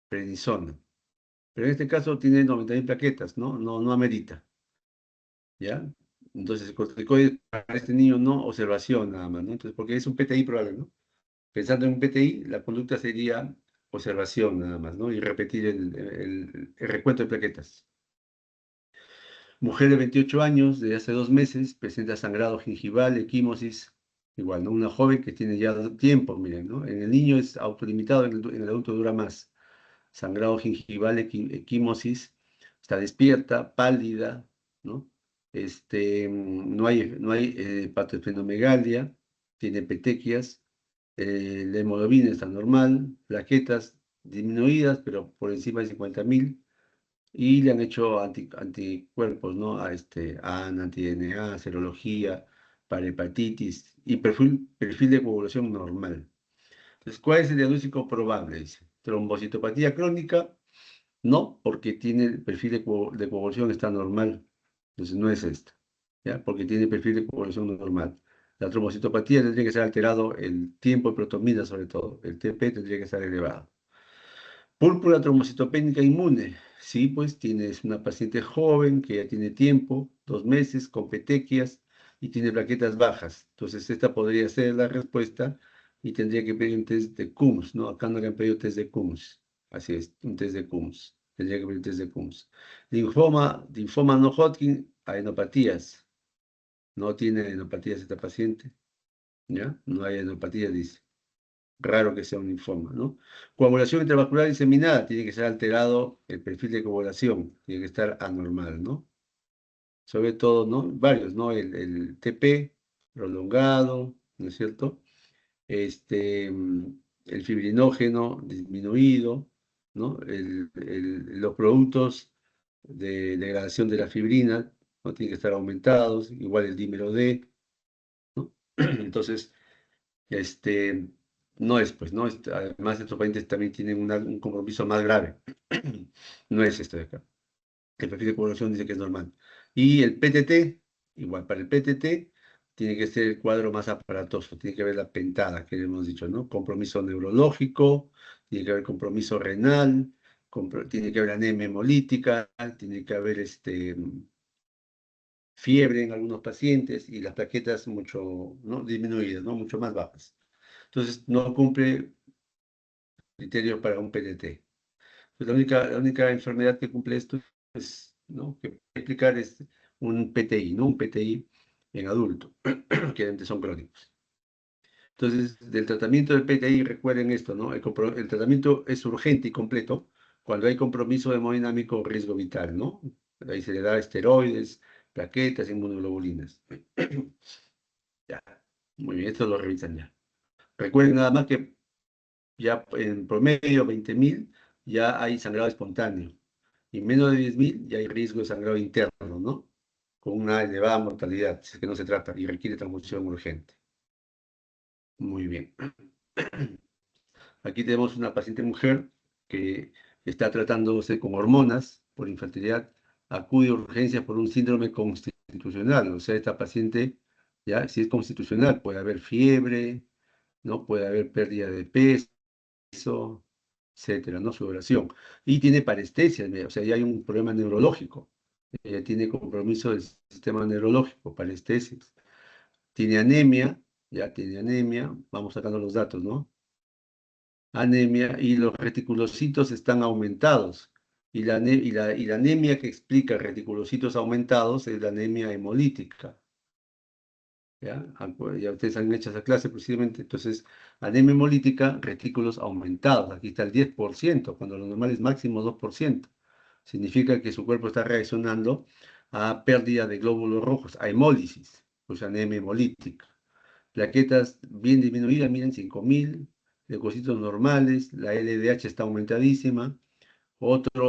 A: prednisona. Pero en este caso tiene 90.000 plaquetas, ¿no? No amerita, ¿ya? Entonces, el corticoides para este niño no, observación nada más, ¿no? Entonces, porque es un PTI probable, ¿no? Pensando en un PTI, la conducta sería observación nada más, ¿no? Y repetir el recuento de plaquetas. Mujer de 28 años, de hace 2 meses, presenta sangrado gingival, equimosis, igual, ¿no? Una joven que tiene ya tiempo, miren, ¿no? En el niño es autolimitado, en el adulto dura más. Sangrado gingival, equimosis, está despierta, pálida, ¿no? No hay patofenomegalia, tiene petequias, la hemoglobina está normal, plaquetas disminuidas, pero por encima de 50.000, y le han hecho anticuerpos, ¿no? A anti-DNA, serología, para hepatitis y perfil de coagulación normal. Entonces, ¿cuál es el diagnóstico probable? Dice, trombocitopatía crónica, no, porque tiene el perfil de coagulación está normal. Entonces, no es esta, ¿ya? Porque tiene perfil de coagulación normal. La trombocitopatía tendría que ser alterado el tiempo de protomida, sobre todo. El TP tendría que estar elevado. Púrpura trombocitopénica inmune. Sí, pues tienes una paciente joven que ya tiene tiempo, 2 meses, con petequias y tiene plaquetas bajas. Entonces, esta podría ser la respuesta y tendría que pedir un test de Coombs, ¿no? Acá no le han pedido test de Coombs. Así es, un test de Coombs. Tendría que pedir un test de Coombs. Linfoma no Hodgkin, adenopatías. No tiene adenopatías esta paciente, ¿ya? No hay adenopatía, dice. Raro que sea un linfoma, ¿no? Coagulación intravascular diseminada, tiene que ser alterado el perfil de coagulación, tiene que estar anormal, ¿no? Sobre todo, ¿no? Varios, ¿no? El TP prolongado, ¿no es cierto? El fibrinógeno disminuido, ¿no? Los productos de degradación de la fibrina, ¿no? Tienen que estar aumentados, igual el dímero D, ¿no? Entonces, este, no es, pues, ¿no? Además, estos pacientes también tienen un compromiso más grave. No es esto de acá. El perfil de coagulación dice que es normal. Y el PTT, igual para el PTT, tiene que ser el cuadro más aparatoso, tiene que haber la pentada, que hemos dicho, ¿no? Compromiso neurológico, tiene que haber compromiso renal, tiene que haber anemia hemolítica, tiene que haber fiebre en algunos pacientes y las plaquetas mucho, ¿no? Disminuidas, ¿no? Mucho más bajas. Entonces, no cumple criterios para un PTT. Pues la única enfermedad que cumple esto es, ¿no? Que puede explicar es un PTI, ¿no? Un PTI en adulto, que antes son crónicos. Entonces, del tratamiento del PTI, recuerden esto, ¿no? El tratamiento es urgente y completo cuando hay compromiso hemodinámico o riesgo vital, ¿no? Ahí se le da esteroides, plaquetas, inmunoglobulinas. Ya, muy bien, esto lo revisan ya. Recuerden nada más que ya en promedio 20.000 ya hay sangrado espontáneo y menos de 10.000 ya hay riesgo de sangrado interno, ¿no? Con una elevada mortalidad, si es que no se trata y requiere transfusión urgente. Muy bien. Aquí tenemos una paciente mujer que está tratándose con hormonas por infertilidad, acude a urgencias por un síndrome constitucional, o sea, esta paciente, ya, si es constitucional, puede haber fiebre, ¿no? Puede haber pérdida de peso, etcétera, ¿no? Sudoración. Y tiene parestesia, o sea, ya hay un problema neurológico. Tiene compromiso del sistema neurológico, parestesias. Tiene anemia, ya tiene anemia, vamos sacando los datos, ¿no? Anemia y los reticulocitos están aumentados. Y la anemia que explica reticulocitos aumentados es la anemia hemolítica. ¿Ya? Ya ustedes han hecho esa clase precisamente. Entonces, anemia hemolítica, retículos aumentados. Aquí está el 10%, cuando lo normal es máximo 2%. Significa que su cuerpo está reaccionando a pérdida de glóbulos rojos, a hemólisis, pues anemia hemolítica. Plaquetas bien disminuidas, miren, 5.000, leucocitos normales, la LDH está aumentadísima. Otra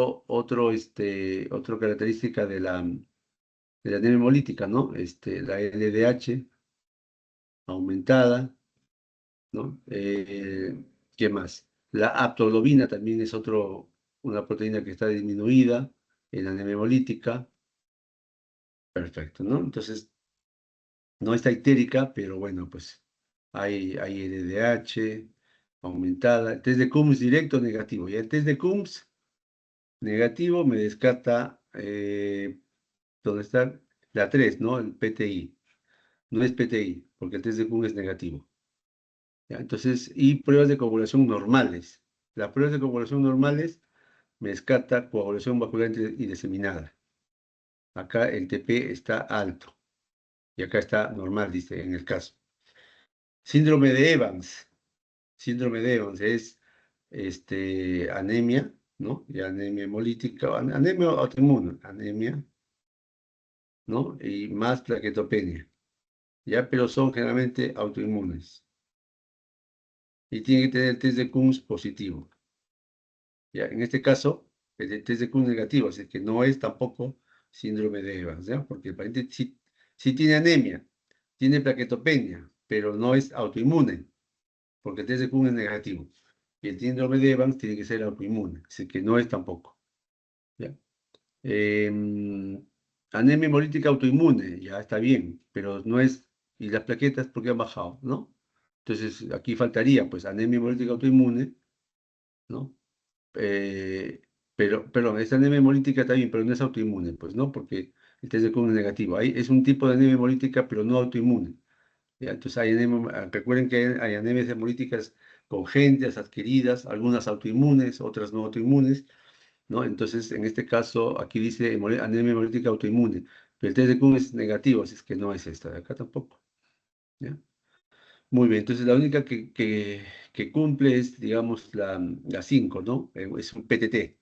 A: característica de la anemia hemolítica, ¿no? La LDH aumentada, ¿no? ¿Qué más? La aptoglobina también es una proteína que está disminuida en la anemia hemolítica. Perfecto, ¿no? Entonces, no está ictérica, pero bueno, pues hay LDH aumentada. El test de Coombs directo negativo. Y el test de Coombs negativo me descarta, ¿dónde está? La 3, ¿no? El PTI. No es PTI, porque el test de Coombs es negativo. ¿Ya? Entonces, y pruebas de coagulación normales. Las pruebas de coagulación normales me descarta coagulación vascular y diseminada. Acá el TP está alto. Y acá está normal, dice, en el caso. Síndrome de Evans. Síndrome de Evans es anemia, ¿no? Y anemia hemolítica, anemia autoinmune, anemia, ¿no? Y más plaquetopenia, ¿ya? Pero son generalmente autoinmunes. Y tiene que tener el test de Coombs positivo. ¿Ya? En este caso, el test de Coombs negativo, así que no es tampoco síndrome de Evans, ¿ya? Porque el paciente sí tiene anemia, tiene plaquetopenia, pero no es autoinmune, porque el test de Coombs es negativo. Y el síndrome de Evans tiene que ser autoinmune, así que no es tampoco. ¿Ya? Anemia hemolítica autoinmune, ya está bien, pero no es, y las plaquetas porque han bajado, ¿no? Entonces aquí faltaría, pues, anemia hemolítica autoinmune, ¿no? Eh, Pero, perdón, esta anemia hemolítica está bien, pero no es autoinmune, pues, ¿no? Porque el test de Kuhn es negativo. Ahí es un tipo de anemia hemolítica, pero no autoinmune. ¿Ya? Entonces, recuerden que hay anemias hemolíticas congénitas, adquiridas, algunas autoinmunes, otras no autoinmunes, ¿no? Entonces, en este caso, aquí dice anemia hemolítica autoinmune, pero el test de Kuhn es negativo, así es que no es esta de acá tampoco. ¿Ya? Muy bien, entonces la única que cumple es, digamos, la 5, ¿no? Es un PTT,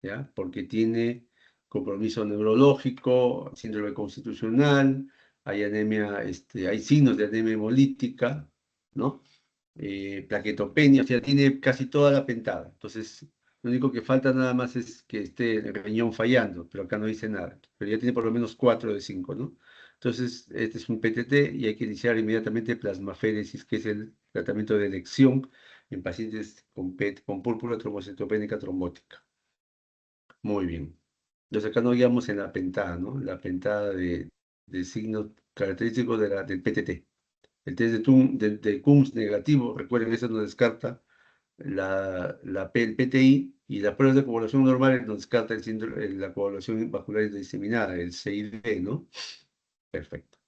A: ¿ya? Porque tiene compromiso neurológico, síndrome constitucional, hay anemia, hay signos de anemia hemolítica, ¿no? Plaquetopenia, o sea, tiene casi toda la pentada. Entonces, lo único que falta nada más es que esté el riñón fallando, pero acá no dice nada. Pero ya tiene por lo menos 4 de 5, ¿no? Entonces, este es un PTT y hay que iniciar inmediatamente plasmaféresis, que es el tratamiento de elección en pacientes con púrpura trombocitopénica trombótica. Muy bien. Entonces acá nos guiamos en la pentada, ¿no? La pentada de signos característicos del PTT. El test de Coombs negativo, recuerden, eso nos descarta el PTI, y las pruebas de coagulación normales nos descarta la coagulación vascular diseminada, el CID, ¿no? Perfecto.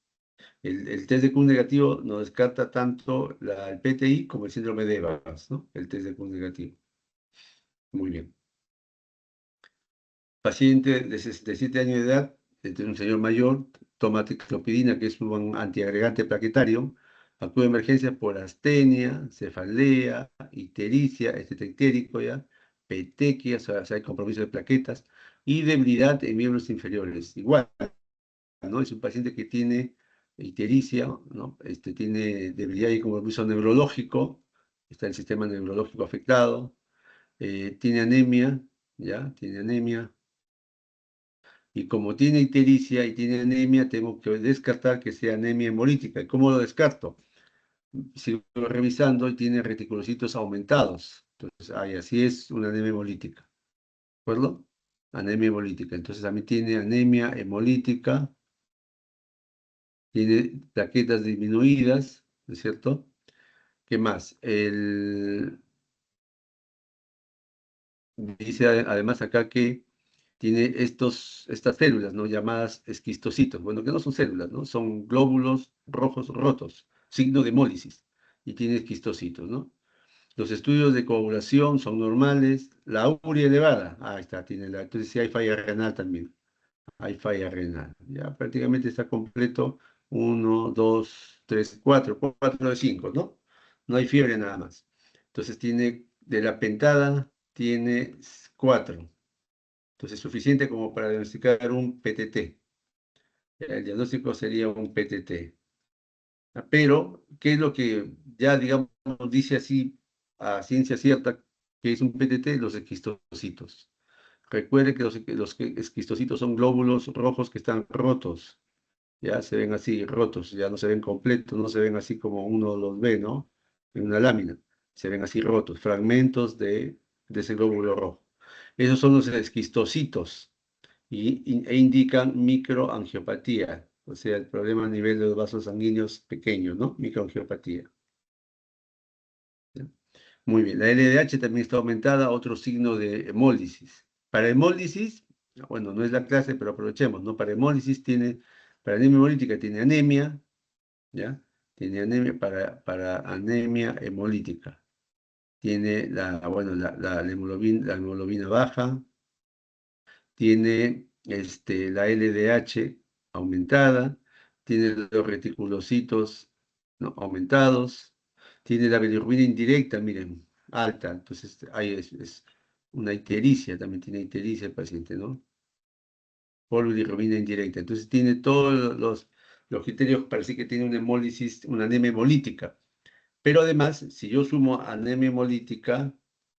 A: El test de Coombs negativo nos descarta tanto el PTI como el síndrome de Evans, ¿no? El test de Coombs negativo. Muy bien. Paciente de 67 años de edad, este es un señor mayor, toma ciclopidina, que es un antiagregante plaquetario, actúa de emergencia por astenia, cefalea, ictericia, ictérico ya, petequia, o sea, hay compromiso de plaquetas, y debilidad en miembros inferiores. Igual, ¿no? Es un paciente que tiene ictericia, ¿no? Tiene debilidad y compromiso neurológico, está el sistema neurológico afectado, tiene anemia, ¿ya? Tiene anemia. Y como tiene ictericia y tiene anemia, tengo que descartar que sea anemia hemolítica. ¿Y cómo lo descarto? Sigo revisando y tiene reticulocitos aumentados. Entonces, así es una anemia hemolítica. ¿De acuerdo? Anemia hemolítica. Entonces, a mí tiene anemia hemolítica, tiene plaquetas disminuidas, ¿no es cierto? ¿Qué más? Dice además acá que tiene estas células, ¿no? Llamadas esquistocitos. Bueno, que no son células, ¿no? Son glóbulos rojos rotos, signo de hemólisis, y tiene esquistocitos, ¿no? Los estudios de coagulación son normales. La urea elevada, ahí está, entonces sí hay falla renal también. Hay falla renal. Ya prácticamente está completo. 1, 2, 3, 4, 4 de 5, ¿no? No hay fiebre nada más. Entonces tiene, de la pentada, tiene 4. Entonces, suficiente como para diagnosticar un PTT. El diagnóstico sería un PTT. Pero, ¿qué es lo que ya, digamos, dice así a ciencia cierta que es un PTT? Los esquistocitos. Recuerde que los esquistocitos son glóbulos rojos que están rotos. Ya se ven así, rotos, ya no se ven completos, no se ven así como uno los ve, ¿no? En una lámina. Se ven así rotos, fragmentos de ese glóbulo rojo. Esos son los esquistocitos. E indican microangiopatía, o sea, el problema a nivel de los vasos sanguíneos pequeños, ¿no? Microangiopatía. ¿Ya? Muy bien, la LDH también está aumentada, otro signo de hemólisis. Para hemólisis, bueno, no es la clase, pero aprovechemos, ¿no? Para hemólisis para anemia hemolítica tiene anemia, ¿ya? Tiene anemia para anemia hemolítica. Tiene bueno, la hemoglobina baja, tiene la LDH aumentada, tiene los reticulocitos, ¿no? Aumentados, tiene la bilirrubina indirecta, miren, alta, entonces ahí es una ictericia, también tiene ictericia el paciente, ¿no? Por bilirrubina indirecta, entonces tiene todos los criterios para decir que tiene una hemólisis, una anemia hemolítica. Pero además, si yo sumo anemia hemolítica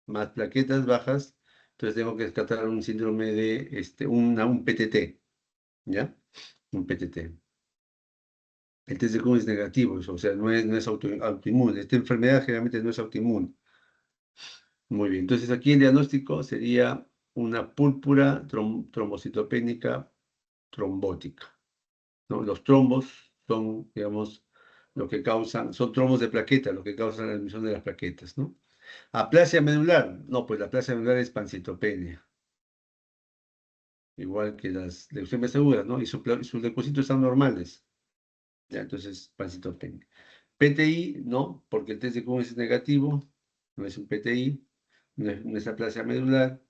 A: más plaquetas bajas, entonces tengo que descartar un síndrome de un PTT, ¿ya? Un PTT. El test de Kuhn es negativo, o sea, no es autoinmune. Esta enfermedad generalmente no es autoinmune. Muy bien, entonces aquí el diagnóstico sería una púrpura trombocitopénica trombótica, ¿no? Los trombos son, digamos, lo que causan, son trombos de plaquetas, lo que causan la emisión de las plaquetas, ¿no? Aplasia medular. No, pues la aplasia medular es pancitopenia. Igual que las leucemias agudas, ¿no? Y sus leucocitos están normales. Ya, entonces, pancitopenia. PTI, no, porque el test de Cummings es negativo, no es un PTI, no es aplasia medular.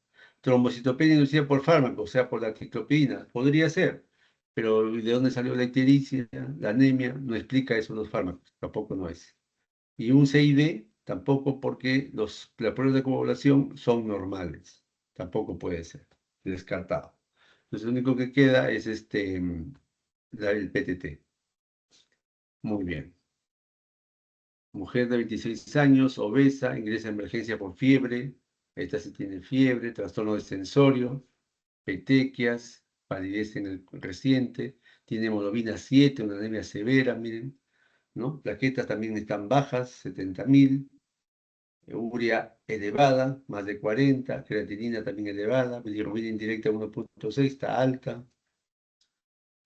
A: Trombocitopenia inducida por fármaco, o sea, por la ciclopina, podría ser, pero ¿de dónde salió la ictericia, la anemia? No explica eso los fármacos, tampoco no es. Y un CID, tampoco, porque las pruebas de coagulación son normales, tampoco puede ser, descartado. Entonces, lo único que queda es el PTT. Muy bien. Mujer de 26 años, obesa, ingresa a emergencia por fiebre. Esta sí tiene fiebre, trastorno de sensorio, petequias, palidez en el reciente, tiene hemoglobina 7, una anemia severa, miren, ¿no? Plaquetas también están bajas, 70.000, urea elevada, más de 40, creatinina también elevada, bilirrubina indirecta 1.6, está alta,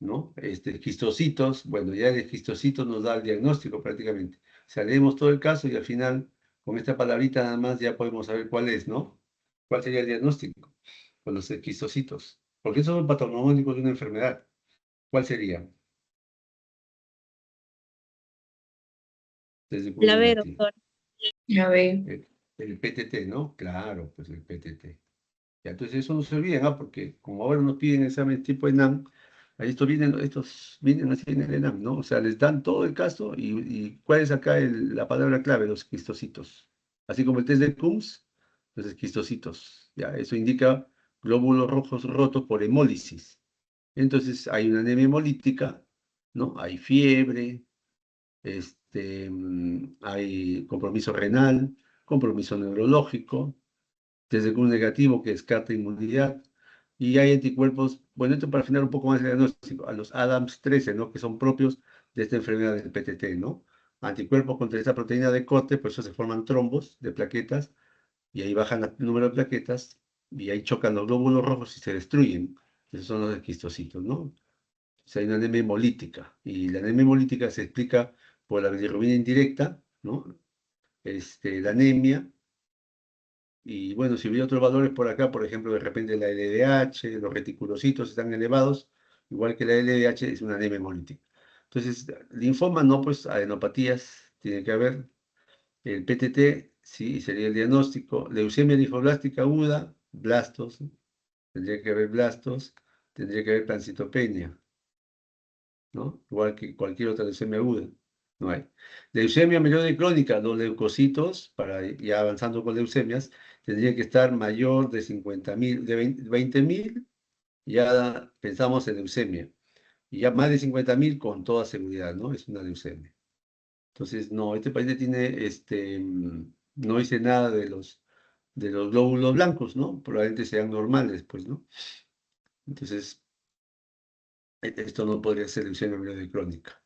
A: ¿no? Quistocitos, bueno, ya el quistocitos nos da el diagnóstico prácticamente. O sea, leemos todo el caso y al final, con esta palabrita nada más, ya podemos saber cuál es, ¿no? ¿Cuál sería el diagnóstico con los quistocitos? Porque esos son patognomónicos de una enfermedad. ¿Cuál sería? Desde
C: La
A: Cummings
C: B,
A: negativo.
C: doctor.
B: Ya ve.
A: El PTT, ¿no? Claro, pues el PTT. Ya, entonces eso no se olviden, ¿ah? Porque como ahora nos piden examen tipo ENAM, ahí estos vienen así en el ENAM, ¿no? O sea, les dan todo el caso y ¿cuál es acá la palabra clave? Los quistocitos. Así como el test de Coombs, los quistocitos. Ya, eso indica glóbulos rojos rotos por hemólisis. Entonces hay una anemia hemolítica, ¿no? Hay fiebre, hay compromiso renal, compromiso neurológico, desde un negativo que descarta inmunidad, y hay anticuerpos, bueno, esto para afinar un poco más el diagnóstico, a los Adams 13, ¿no? Que son propios de esta enfermedad del PTT, ¿no? Anticuerpos contra esta proteína de corte, por eso se forman trombos de plaquetas, y ahí bajan el número de plaquetas, y ahí chocan los glóbulos rojos y se destruyen. Esos son los esquistocitos, ¿no? O sea, hay una anemia hemolítica, y la anemia hemolítica se explica por la bilirrubina indirecta, ¿no? La anemia, y bueno, si hubiera otros valores por acá, por ejemplo, de repente la LDH, los reticulocitos están elevados, igual que la LDH es una anemia hemolítica. Entonces, linfoma no, pues adenopatías tiene que haber. El PTT, sí, sería el diagnóstico. Leucemia linfoblástica aguda, blastos, tendría que haber blastos, tendría que haber pancitopenia, ¿no? Igual que cualquier otra leucemia aguda, no hay. Leucemia mieloide crónica, los leucocitos, para ya avanzando con leucemias, tendría que estar mayor de 50.000, de 20.000, ya pensamos en leucemia. Y ya más de 50.000 con toda seguridad, ¿no? Es una leucemia. Entonces, no, este paciente tiene, no dice nada de los glóbulos blancos, ¿no? Probablemente sean normales, pues, ¿no? Entonces, esto no podría ser leucemia mieloide crónica.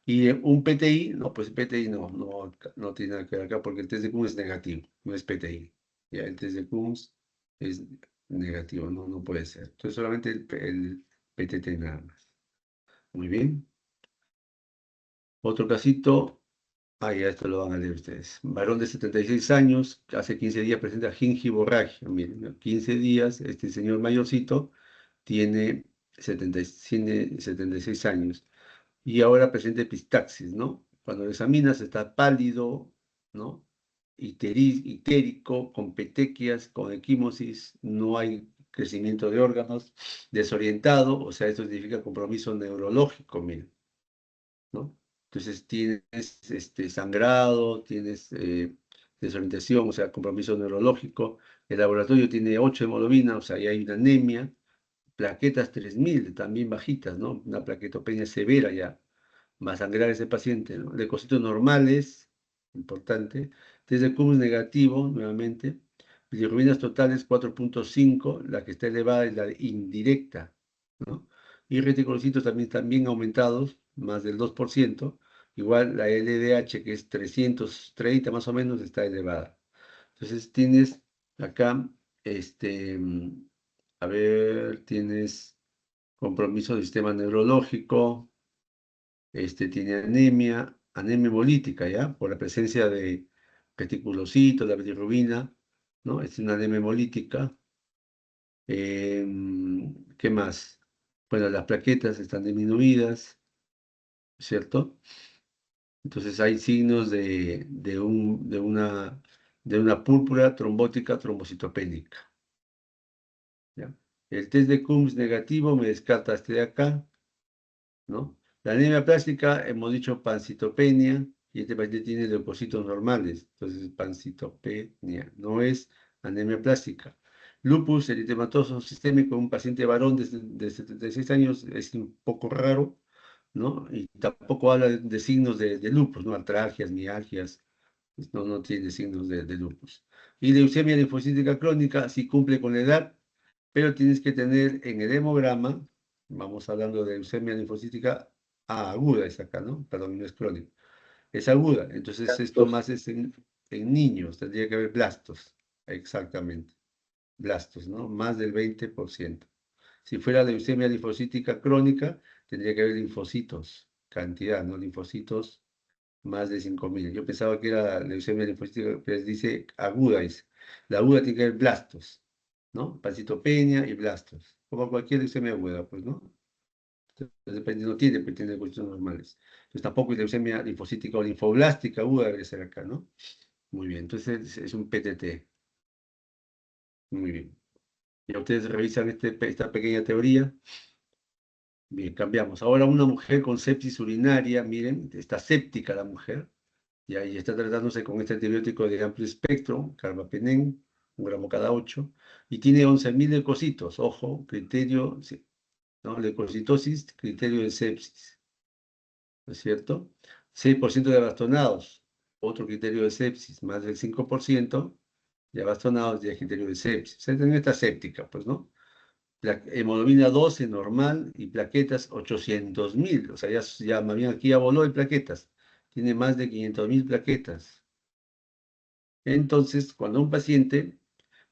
A: Y un PTI, no, pues PTI no tiene nada que ver acá porque el test de Coombs es negativo, no es PTI. Ya, el test de Coombs es negativo, no puede ser. Entonces solamente el PTT nada más. Muy bien. Otro casito, ya esto lo van a leer ustedes. Varón de 76 años, hace 15 días presenta gingivorragia. Miren, ¿no? 15 días, este señor mayorcito tiene 76 años. Y ahora presenta epistaxis, ¿no? Cuando lo examinas está pálido, ¿no? Ictérico, con petequias, con equimosis, no hay crecimiento de órganos, desorientado, o sea, esto significa compromiso neurológico, miren, ¿no? Entonces tienes sangrado, tienes desorientación, o sea, compromiso neurológico, el laboratorio tiene 8 hemoglobina, o sea, ahí hay una anemia, plaquetas 3.000, también bajitas, ¿no? Una plaquetopenia severa ya va a sangrar ese paciente, ¿no? Leucocitos normales, importante. Desde Coombs negativo, nuevamente. Bilirrubinas totales 4.5, la que está elevada es la indirecta, ¿no? Y reticulocitos también están bien aumentados, más del 2%. Igual la LDH, que es 330 más o menos, está elevada. Entonces tienes acá, a ver, tienes compromiso del sistema neurológico, tiene anemia hemolítica, ¿ya? Por la presencia de reticulocitos, la bilirrubina, ¿no? Es una anemia hemolítica. ¿Qué más? Bueno, las plaquetas están disminuidas, ¿cierto? Entonces hay signos de una púrpura trombótica trombocitopénica. ¿Ya? El test de Coombs negativo me descarta este de acá, ¿no? La anemia plástica, hemos dicho pancitopenia, y este paciente tiene leucocitos normales, entonces pancitopenia, no es anemia plástica. Lupus eritematoso sistémico, un paciente varón de 76 años, es un poco raro, ¿no? Y tampoco habla de signos de lupus, ¿no? Artralgias, mialgias, pues no tiene signos de lupus. Y leucemia linfocítica crónica, sí cumple con la edad, pero tienes que tener en el hemograma, vamos hablando de leucemia linfocítica aguda, es acá, ¿no? Perdón, no es crónica, es aguda. Entonces esto más es en niños, tendría que haber blastos, exactamente, blastos, ¿no? Más del 20%. Si fuera leucemia linfocítica crónica, tendría que haber linfocitos, cantidad, ¿no? Linfocitos más de 5.000. Yo pensaba que era leucemia linfocítica, pero dice aguda, dice. La aguda tiene que haber blastos, ¿no? Pancitopenia y blastos, como cualquier leucemia aguda, pues, ¿no? Entonces, depende, no tiene, pero tiene condiciones normales. Entonces, tampoco es leucemia linfocítica o linfoblástica aguda debe ser acá, ¿no? Muy bien, entonces es un PTT. Muy bien. Ya ustedes revisan esta pequeña teoría. Bien, cambiamos. Ahora una mujer con sepsis urinaria, miren, está séptica la mujer, y ahí está tratándose con este antibiótico de amplio espectro, carbapenem, 1 gramo cada 8, y tiene 11.000 leucocitos, ojo, criterio, sí, ¿no? Leucocitosis, criterio de sepsis, ¿no es cierto? 6% de abastonados, otro criterio de sepsis, más del 5% de abastonados ya criterio de sepsis. O sea, también está séptica, pues, ¿no? Hemoglobina 12 normal y plaquetas 800.000. O sea, ya más bien aquí ya voló de plaquetas. Tiene más de 500.000 plaquetas. Entonces, cuando un paciente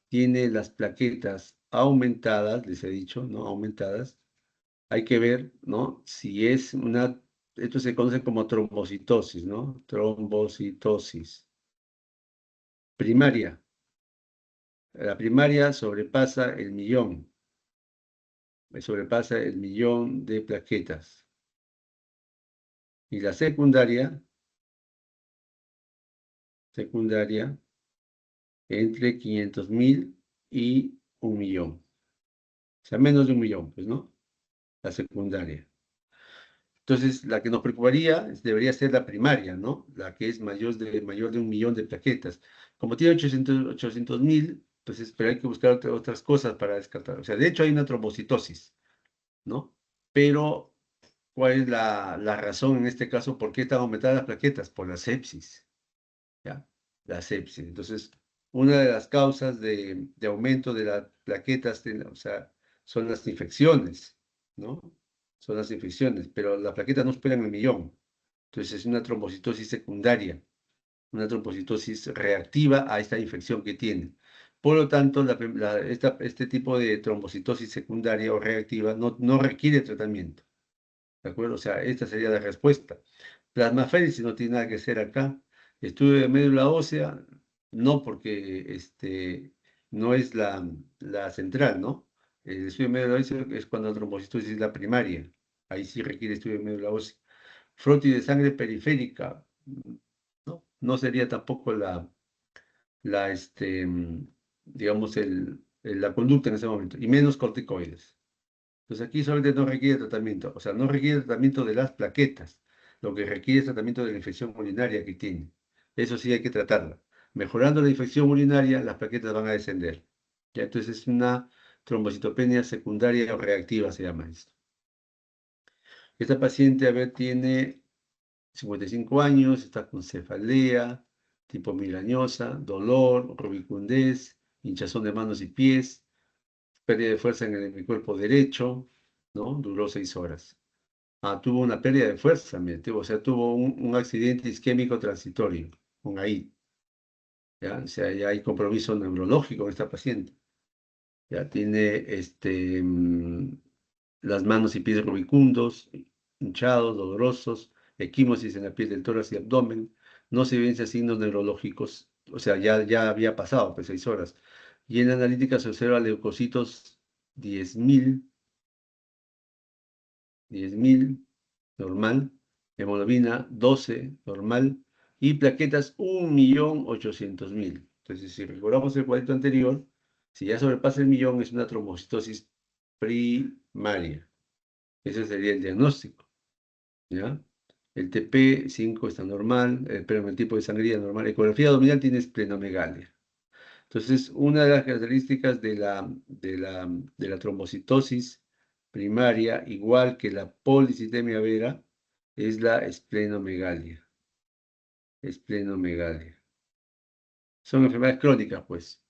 A: tiene las plaquetas aumentadas, les he dicho, ¿no? Aumentadas, hay que ver, ¿no? Si es esto se conoce como trombocitosis, ¿no? Trombocitosis. Primaria. La primaria sobrepasa el millón. Sobrepasa el millón de plaquetas. Y la secundaria entre 500.000 y 1.000.000. O sea, menos de 1.000.000, pues, ¿no? La secundaria. Entonces, la que nos preocuparía debería ser la primaria, ¿no? La que es mayor de 1.000.000 de plaquetas. Como tiene 800.000, entonces, pero hay que buscar otras cosas para descartar. O sea, de hecho hay una trombocitosis, ¿no? Pero, ¿cuál es la razón en este caso? ¿Por qué están aumentadas las plaquetas? Por la sepsis. ¿Ya? La sepsis. Entonces, una de las causas de aumento de las plaquetas, o sea, son las infecciones, ¿no? Son las infecciones, pero las plaquetas no superan el millón. Entonces, es una trombocitosis secundaria, una trombocitosis reactiva a esta infección que tiene. Por lo tanto, este tipo de trombocitosis secundaria o reactiva no requiere tratamiento. ¿De acuerdo? O sea, esta sería la respuesta. Plasmaféresis no tiene nada que hacer acá. Estudio de médula ósea, no, porque no es la central, ¿no? El estudio de médula ósea es cuando la trombocitosis es la primaria. Ahí sí requiere estudio de médula ósea. Frotis de sangre periférica, ¿no? No sería tampoco digamos, la conducta en ese momento. Y menos corticoides. Entonces aquí solamente no requiere tratamiento, o sea, no requiere tratamiento de las plaquetas, lo que requiere es tratamiento de la infección urinaria que tiene. Eso sí hay que tratarla. Mejorando la infección urinaria, las plaquetas van a descender. Ya, entonces es una trombocitopenia secundaria o reactiva, se llama esto. Esta paciente, a ver, tiene 55 años, está con cefalea, tipo migrañosa, dolor, rubicundez, hinchazón de manos y pies, pérdida de fuerza en mi cuerpo derecho, ¿no? Duró 6 horas. Tuvo una pérdida de fuerza, o sea, tuvo un accidente isquémico transitorio, con ahí, ¿ya? O sea, ya hay compromiso neurológico en esta paciente. Ya tiene las manos y pies rubicundos, hinchados, dolorosos, equimosis en la piel del tórax y abdomen. No se evidencian signos neurológicos o sea, ya había pasado pues 6 horas. Y en la analítica se observa leucocitos 10.000, 10.000, normal, hemoglobina 12, normal, y plaquetas 1.800.000. Entonces, si recordamos el cuadrito anterior, si ya sobrepasa el millón, es una trombocitosis primaria. Ese sería el diagnóstico, ¿ya? El TP5 está normal, pero el tipo de sangría normal. Ecografía abdominal tiene esplenomegalia. Entonces, una de las características de la trombocitosis primaria, igual que la policitemia vera, es la esplenomegalia. Esplenomegalia. Son enfermedades crónicas, pues.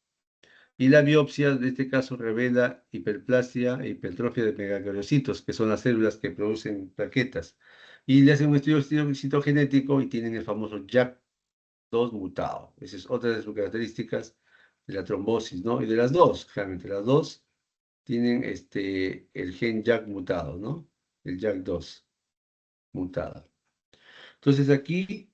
A: Y la biopsia de este caso revela hiperplasia e hipertrofia de megacardiocitos, que son las células que producen plaquetas. Y le hacen un estudio citogenético y tienen el famoso JAK2 mutado. Esa es otra de sus características de la trombosis, ¿no? Y de las dos, realmente, las dos tienen el gen JAK mutado, ¿no? El JAK2 mutado. Entonces aquí,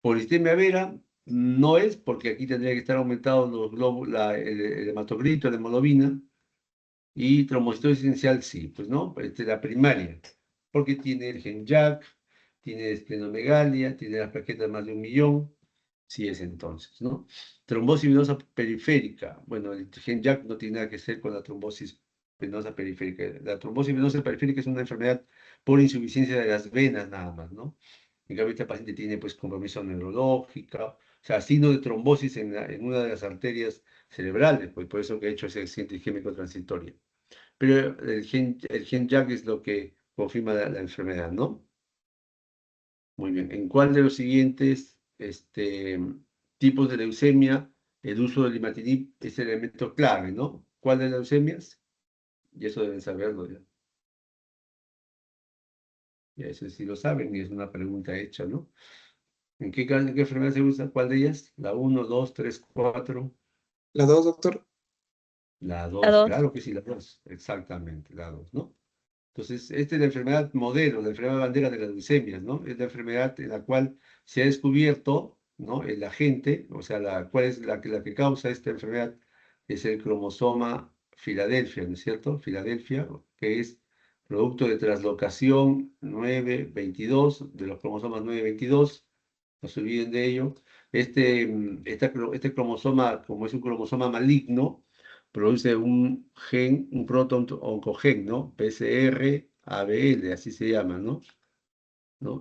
A: polistemia vera no es, porque aquí tendría que estar aumentado los glóbulos, el hematocrito, la hemoglobina, y trombocitosis esencial sí, pues no, la primaria, porque tiene el gen JAK, tiene esplenomegalia, tiene las plaquetas más de 1.000.000, sí es entonces, ¿no? Trombosis venosa periférica, bueno, el gen JAK no tiene nada que ver con la trombosis venosa periférica. La trombosis venosa periférica es una enfermedad por insuficiencia de las venas nada más, ¿no? En cambio, este paciente tiene pues compromiso neurológico, o sea, signo de trombosis en una de las arterias cerebrales, pues por eso que ha hecho ese accidente isquémico transitorio. Pero el gen JAK es lo que confirma la enfermedad, ¿no? Muy bien. ¿En cuál de los siguientes tipos de leucemia el uso del imatinib es el elemento clave, ¿no? ¿Cuál de las leucemias? Y eso deben saberlo ya. Ya eso sí lo saben y es una pregunta hecha, ¿no? ¿En qué enfermedad se usa? ¿Cuál de ellas? ¿La 1, 2, 3, 4?
B: La 2, doctor.
A: La
C: La
A: 2,
C: 2.
A: claro que sí, la 2. Exactamente, la 2, ¿no? Entonces, esta es la enfermedad modelo, la enfermedad bandera de las leucemias, ¿no? Es la enfermedad en la cual se ha descubierto, ¿no? El agente, o sea, cuál es la que causa esta enfermedad, es el cromosoma Filadelfia, ¿no es cierto? Filadelfia, que es producto de traslocación 922, de los cromosomas 922, no se olviden de ello. Este cromosoma, como es un cromosoma maligno, produce un gen, un proton oncogen, ¿no? PCR-ABL, así se llama, ¿no?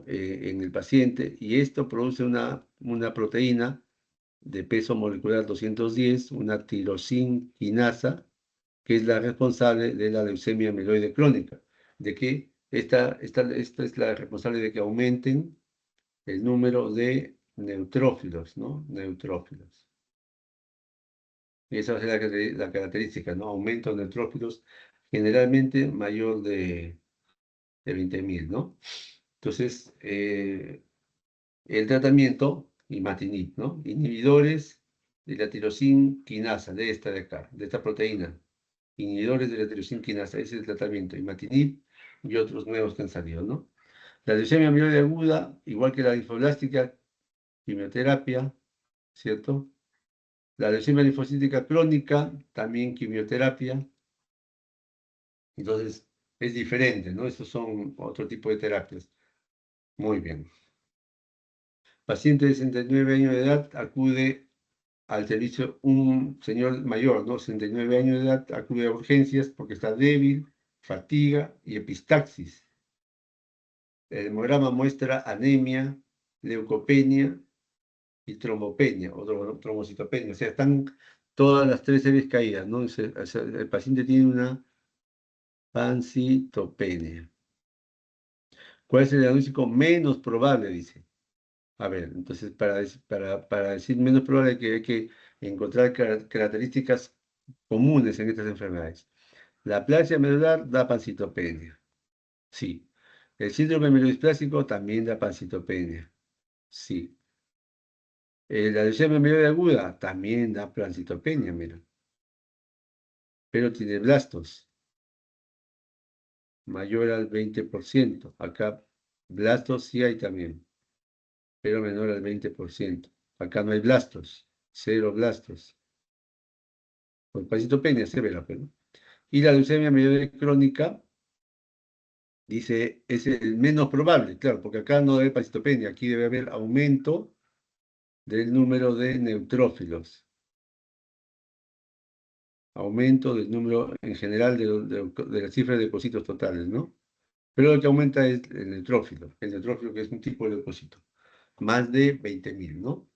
A: En el paciente, y esto produce una proteína de peso molecular 210, una tirosinquinasa, que es la responsable de la leucemia mieloide crónica, de que esta es la responsable de que aumenten el número de neutrófilos, ¿no? Neutrófilos. Y esa va a ser la característica, ¿no? Aumento de neutrófilos generalmente mayor de 20.000, ¿no? Entonces, el tratamiento, imatinib, ¿no? Inhibidores de la tirosinquinasa, de esta de acá, de esta proteína. Inhibidores de la tirosinquinasa, ese es el tratamiento, imatinib y otros nuevos que han salido, ¿no? La leucemia mieloide aguda, igual que la linfoblástica, quimioterapia, ¿cierto? La leucemia linfocítica crónica, también quimioterapia. Entonces, es diferente, ¿no? Estos son otro tipo de terapias. Muy bien. Paciente de 69 años de edad acude al servicio, un señor mayor, ¿no? 69 años de edad acude a urgencias porque está débil, fatiga y epistaxis. El hemograma muestra anemia, leucopenia y trombopenia, o trombocitopenia. O sea, están todas las tres series caídas, ¿no? El paciente tiene una pancitopenia. ¿Cuál es el diagnóstico menos probable? Dice. A ver, entonces para decir menos probable hay que encontrar características comunes en estas enfermedades. La aplasia medular da pancitopenia. Sí. El síndrome mielodisplásico también da pancitopenia. Sí. La leucemia mieloide aguda también da pancitopenia, mira. Pero tiene blastos, mayor al 20%. Acá blastos sí hay también, pero menor al 20%. Acá no hay blastos, cero blastos. Por pancitopenia, severa, pero. Y la leucemia mieloide crónica, dice, es el menos probable, claro, porque acá no debe haber pancitopenia, aquí debe haber aumento del número de neutrófilos. Aumento del número en general de la cifra de leucocitos totales, ¿no? Pero lo que aumenta es el neutrófilo que es un tipo de leucocito, más de 20.000, ¿no?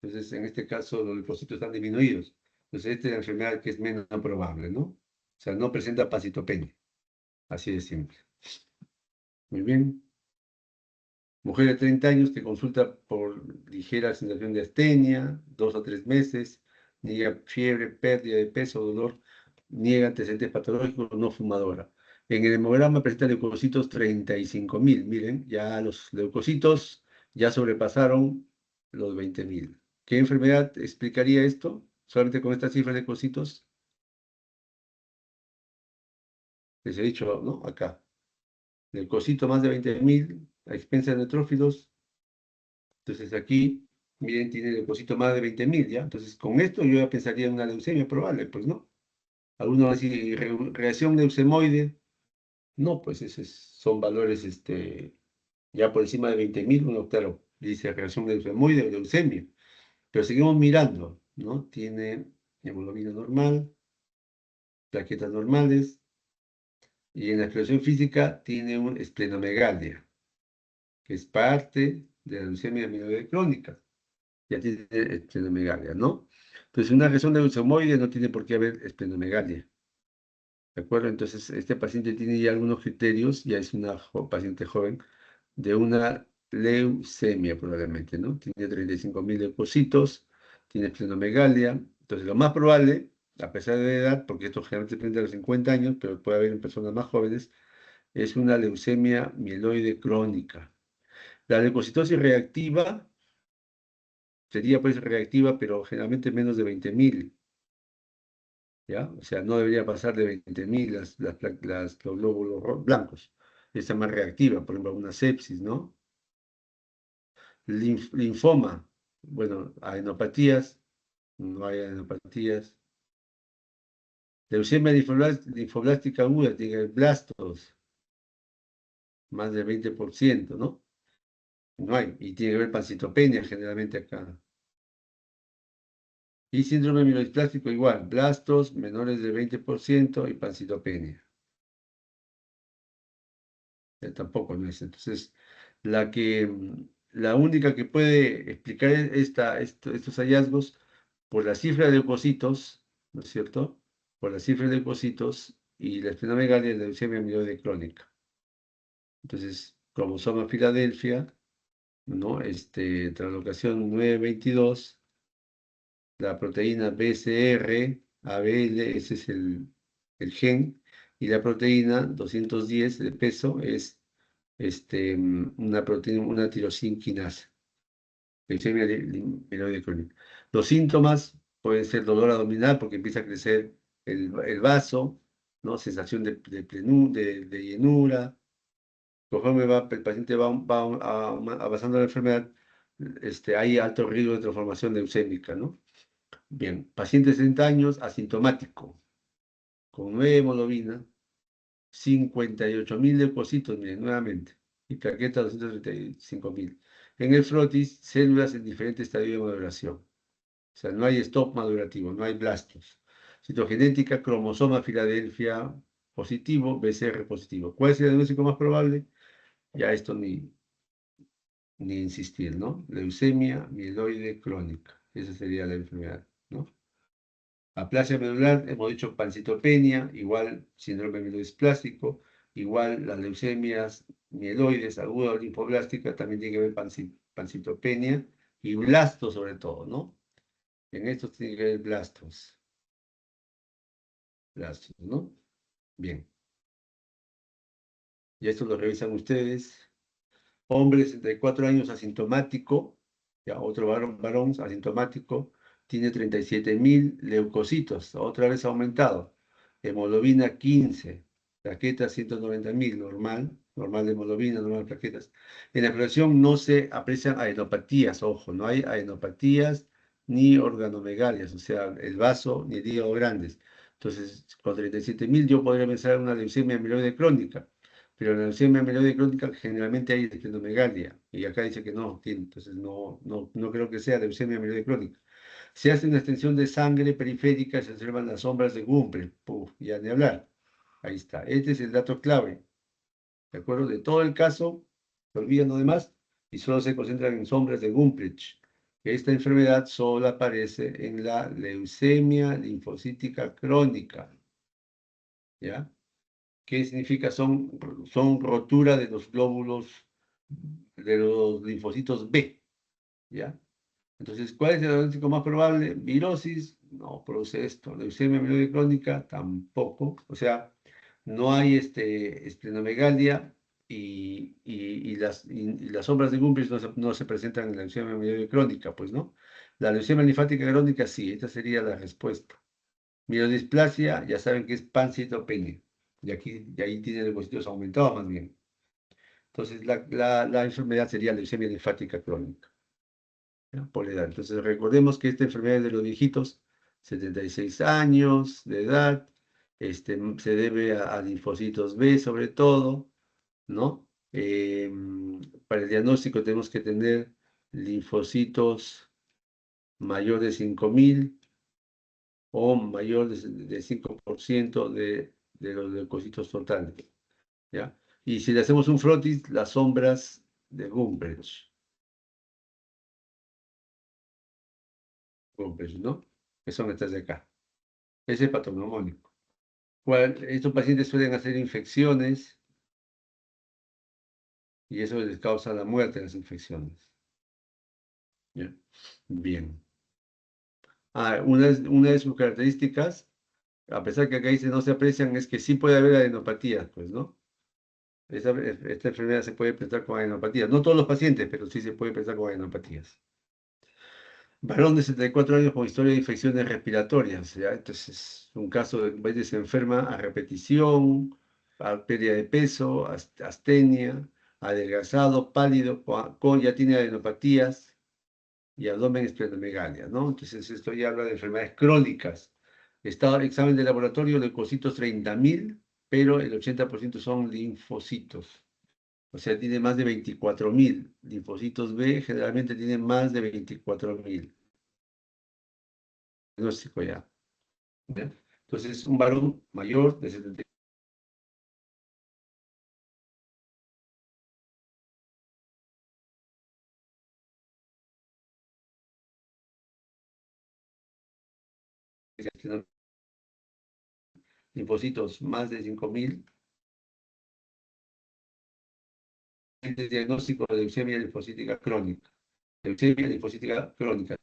A: Entonces, en este caso, los leucocitos están disminuidos. Entonces, esta es la enfermedad que es menos probable, ¿no? O sea, no presenta pancitopenia, así de simple. Muy bien. Mujer de 30 años que consulta por ligera sensación de astenia, 2 a 3 meses, niega fiebre, pérdida de peso, dolor, niega antecedentes patológicos, no fumadora. En el hemograma presenta leucocitos 35.000. Miren, ya los leucocitos ya sobrepasaron los 20.000. ¿Qué enfermedad explicaría esto? Solamente con esta cifra de leucocitos. Les he dicho, ¿no? Acá. Leucocito más de 20.000, a expensas de neutrófilos. Entonces aquí, miren, tiene el leucocito más de 20.000, ¿ya? Entonces con esto yo ya pensaría en una leucemia probable, pues no. Algunos van a decir, reacción leucemoide. No, pues esos son valores ya por encima de 20.000, uno, claro, dice reacción leucemoide o leucemia. Pero seguimos mirando, ¿no? Tiene hemoglobina normal, plaquetas normales, y en la exploración física tiene un esplenomegalia, que es parte de la leucemia amiloide crónica. Ya tiene esplenomegalia, ¿no? Entonces, una reacción de leucemoide no tiene por qué haber esplenomegalia, ¿de acuerdo? Entonces, este paciente tiene ya algunos criterios, ya es una paciente joven, de una leucemia probablemente, ¿no? Tiene 35.000 leucocitos, tiene esplenomegalia. Entonces, lo más probable, a pesar de la edad, porque esto generalmente presenta a los 50 años, pero puede haber en personas más jóvenes, es una leucemia mieloide crónica. La leucocitosis reactiva sería pues reactiva, pero generalmente menos de 20.000, ¿ya? O sea, no debería pasar de 20.000 los glóbulos blancos. Esa es más reactiva, por ejemplo, una sepsis, ¿no? Linfoma, bueno, adenopatías, no hay adenopatías. Leucemia linfoblástica aguda, tiene blastos, más del 20%, ¿no? No hay, y tiene que haber pancitopenia generalmente acá. Y síndrome mielodisplástico igual, blastos menores del 20% y pancitopenia. Tampoco no es. Entonces, la única que puede explicar estos hallazgos por la cifra de leucocitos, ¿no es cierto? Por la cifra de leucocitos y la esplenomegalia de la leucemia mieloide crónica. Entonces, cromosoma Filadelfia, ¿no? Translocación 922, la proteína BCR, ABL, ese es el gen, y la proteína 210 de peso es una proteína, una tirosina quinasa, leucemia mieloide crónica. Los síntomas pueden ser dolor abdominal porque empieza a crecer el vaso, ¿no? Sensación de llenura. Conforme el paciente va avanzando la enfermedad, hay alto riesgo de transformación leucémica, ¿no? Bien, paciente de 60 años, asintomático, con 9 hemoglobina, 58.000 leucocitos, miren, nuevamente, y plaquetas 235.000. En el frotis, células en diferentes estadios de maduración. O sea, no hay stop madurativo, no hay blastos. Citogenética, cromosoma Filadelfia positivo, BCR positivo. ¿Cuál es el diagnóstico más probable? Ya esto ni insistir, ¿no? Leucemia mieloide crónica. Esa sería la enfermedad, ¿no? Aplasia medular, hemos dicho pancitopenia, igual síndrome mielodisplástico, igual las leucemias mieloides agudas o linfoblásticas, también tiene que haber pancitopenia y blastos sobre todo, ¿no? En estos tiene que haber blastos, ¿no? Bien, y esto lo revisan ustedes. Hombre de 64 años asintomático, ya otro varón asintomático, tiene 37.000 leucocitos, otra vez aumentado. Hemoglobina 15, plaquetas 190.000, normal. normal de hemoglobina, normal de plaquetas. En la exploración no se aprecian adenopatías, ojo, no hay adenopatías ni organomegalias, o sea, el vaso ni el hígado grandes. Entonces, con 37.000 yo podría pensar en una leucemia amiloide crónica, pero en la leucemia amiloide crónica generalmente hay esplenomegalia, y acá dice que no, tiene, entonces no creo que sea leucemia amiloide crónica. Se hace una extensión de sangre periférica y se observan las sombras de Gumpel. Puf, ya ni hablar. Ahí está. Este es el dato clave. ¿De acuerdo? De todo el caso, se olvidan lo demás y solo se concentran en sombras de Gumprich. Esta enfermedad solo aparece en la leucemia linfocítica crónica. ¿Ya? ¿Qué significa? Son rotura de los glóbulos, de los linfocitos B. ¿Ya? Entonces, ¿cuál es el diagnóstico más probable? Virosis, no produce esto. Leucemia amiloide crónica, tampoco. O sea, no hay esplenomegalia y las sombras de Gumprich no se presentan en la leucemia amiloide crónica, pues, ¿no? La leucemia linfática crónica, sí, esta sería la respuesta. Mielodisplasia, ya saben que es pancitopenia. Y ahí tiene leucocitos aumentados más bien. Entonces, la enfermedad sería leucemia linfática crónica. ¿Ya? Por edad. Entonces recordemos que esta enfermedad es de los viejitos, 76 años de edad, se debe a linfocitos B sobre todo, ¿no? Para el diagnóstico tenemos que tener linfocitos mayor de 5.000 o mayor de 5% de los leucocitos totales, ¿ya? Y si le hacemos un frotis, las sombras de Gumbrich, ¿no? Que son estas de acá. Ese es patognomónico. Estos pacientes suelen hacer infecciones y eso les causa la muerte de las infecciones. ¿Ya? Bien. Una de sus características, a pesar que acá dice no se aprecian, es que sí puede haber adenopatías, pues, ¿no? Esta enfermedad se puede presentar con adenopatías. No todos los pacientes, pero sí se puede presentar con adenopatías. Varón de 74 años con historia de infecciones respiratorias, ¿ya? Entonces, un caso de que se enferma a repetición, pérdida de peso, astenia, adelgazado, pálido, ya tiene adenopatías y abdomen esplenomegalia, ¿no? Entonces, esto ya habla de enfermedades crónicas. Examen de laboratorio, leucocitos 30.000, pero el 80% son linfocitos. O sea, tiene más de 24.000. Linfocitos B generalmente tienen más de 24.000. Diagnóstico ya. ¿Ya? Entonces, un varón mayor de 70 años, linfocitos más de 5.000, el diagnóstico de leucemia linfocítica crónica. Leucemia linfocítica crónica.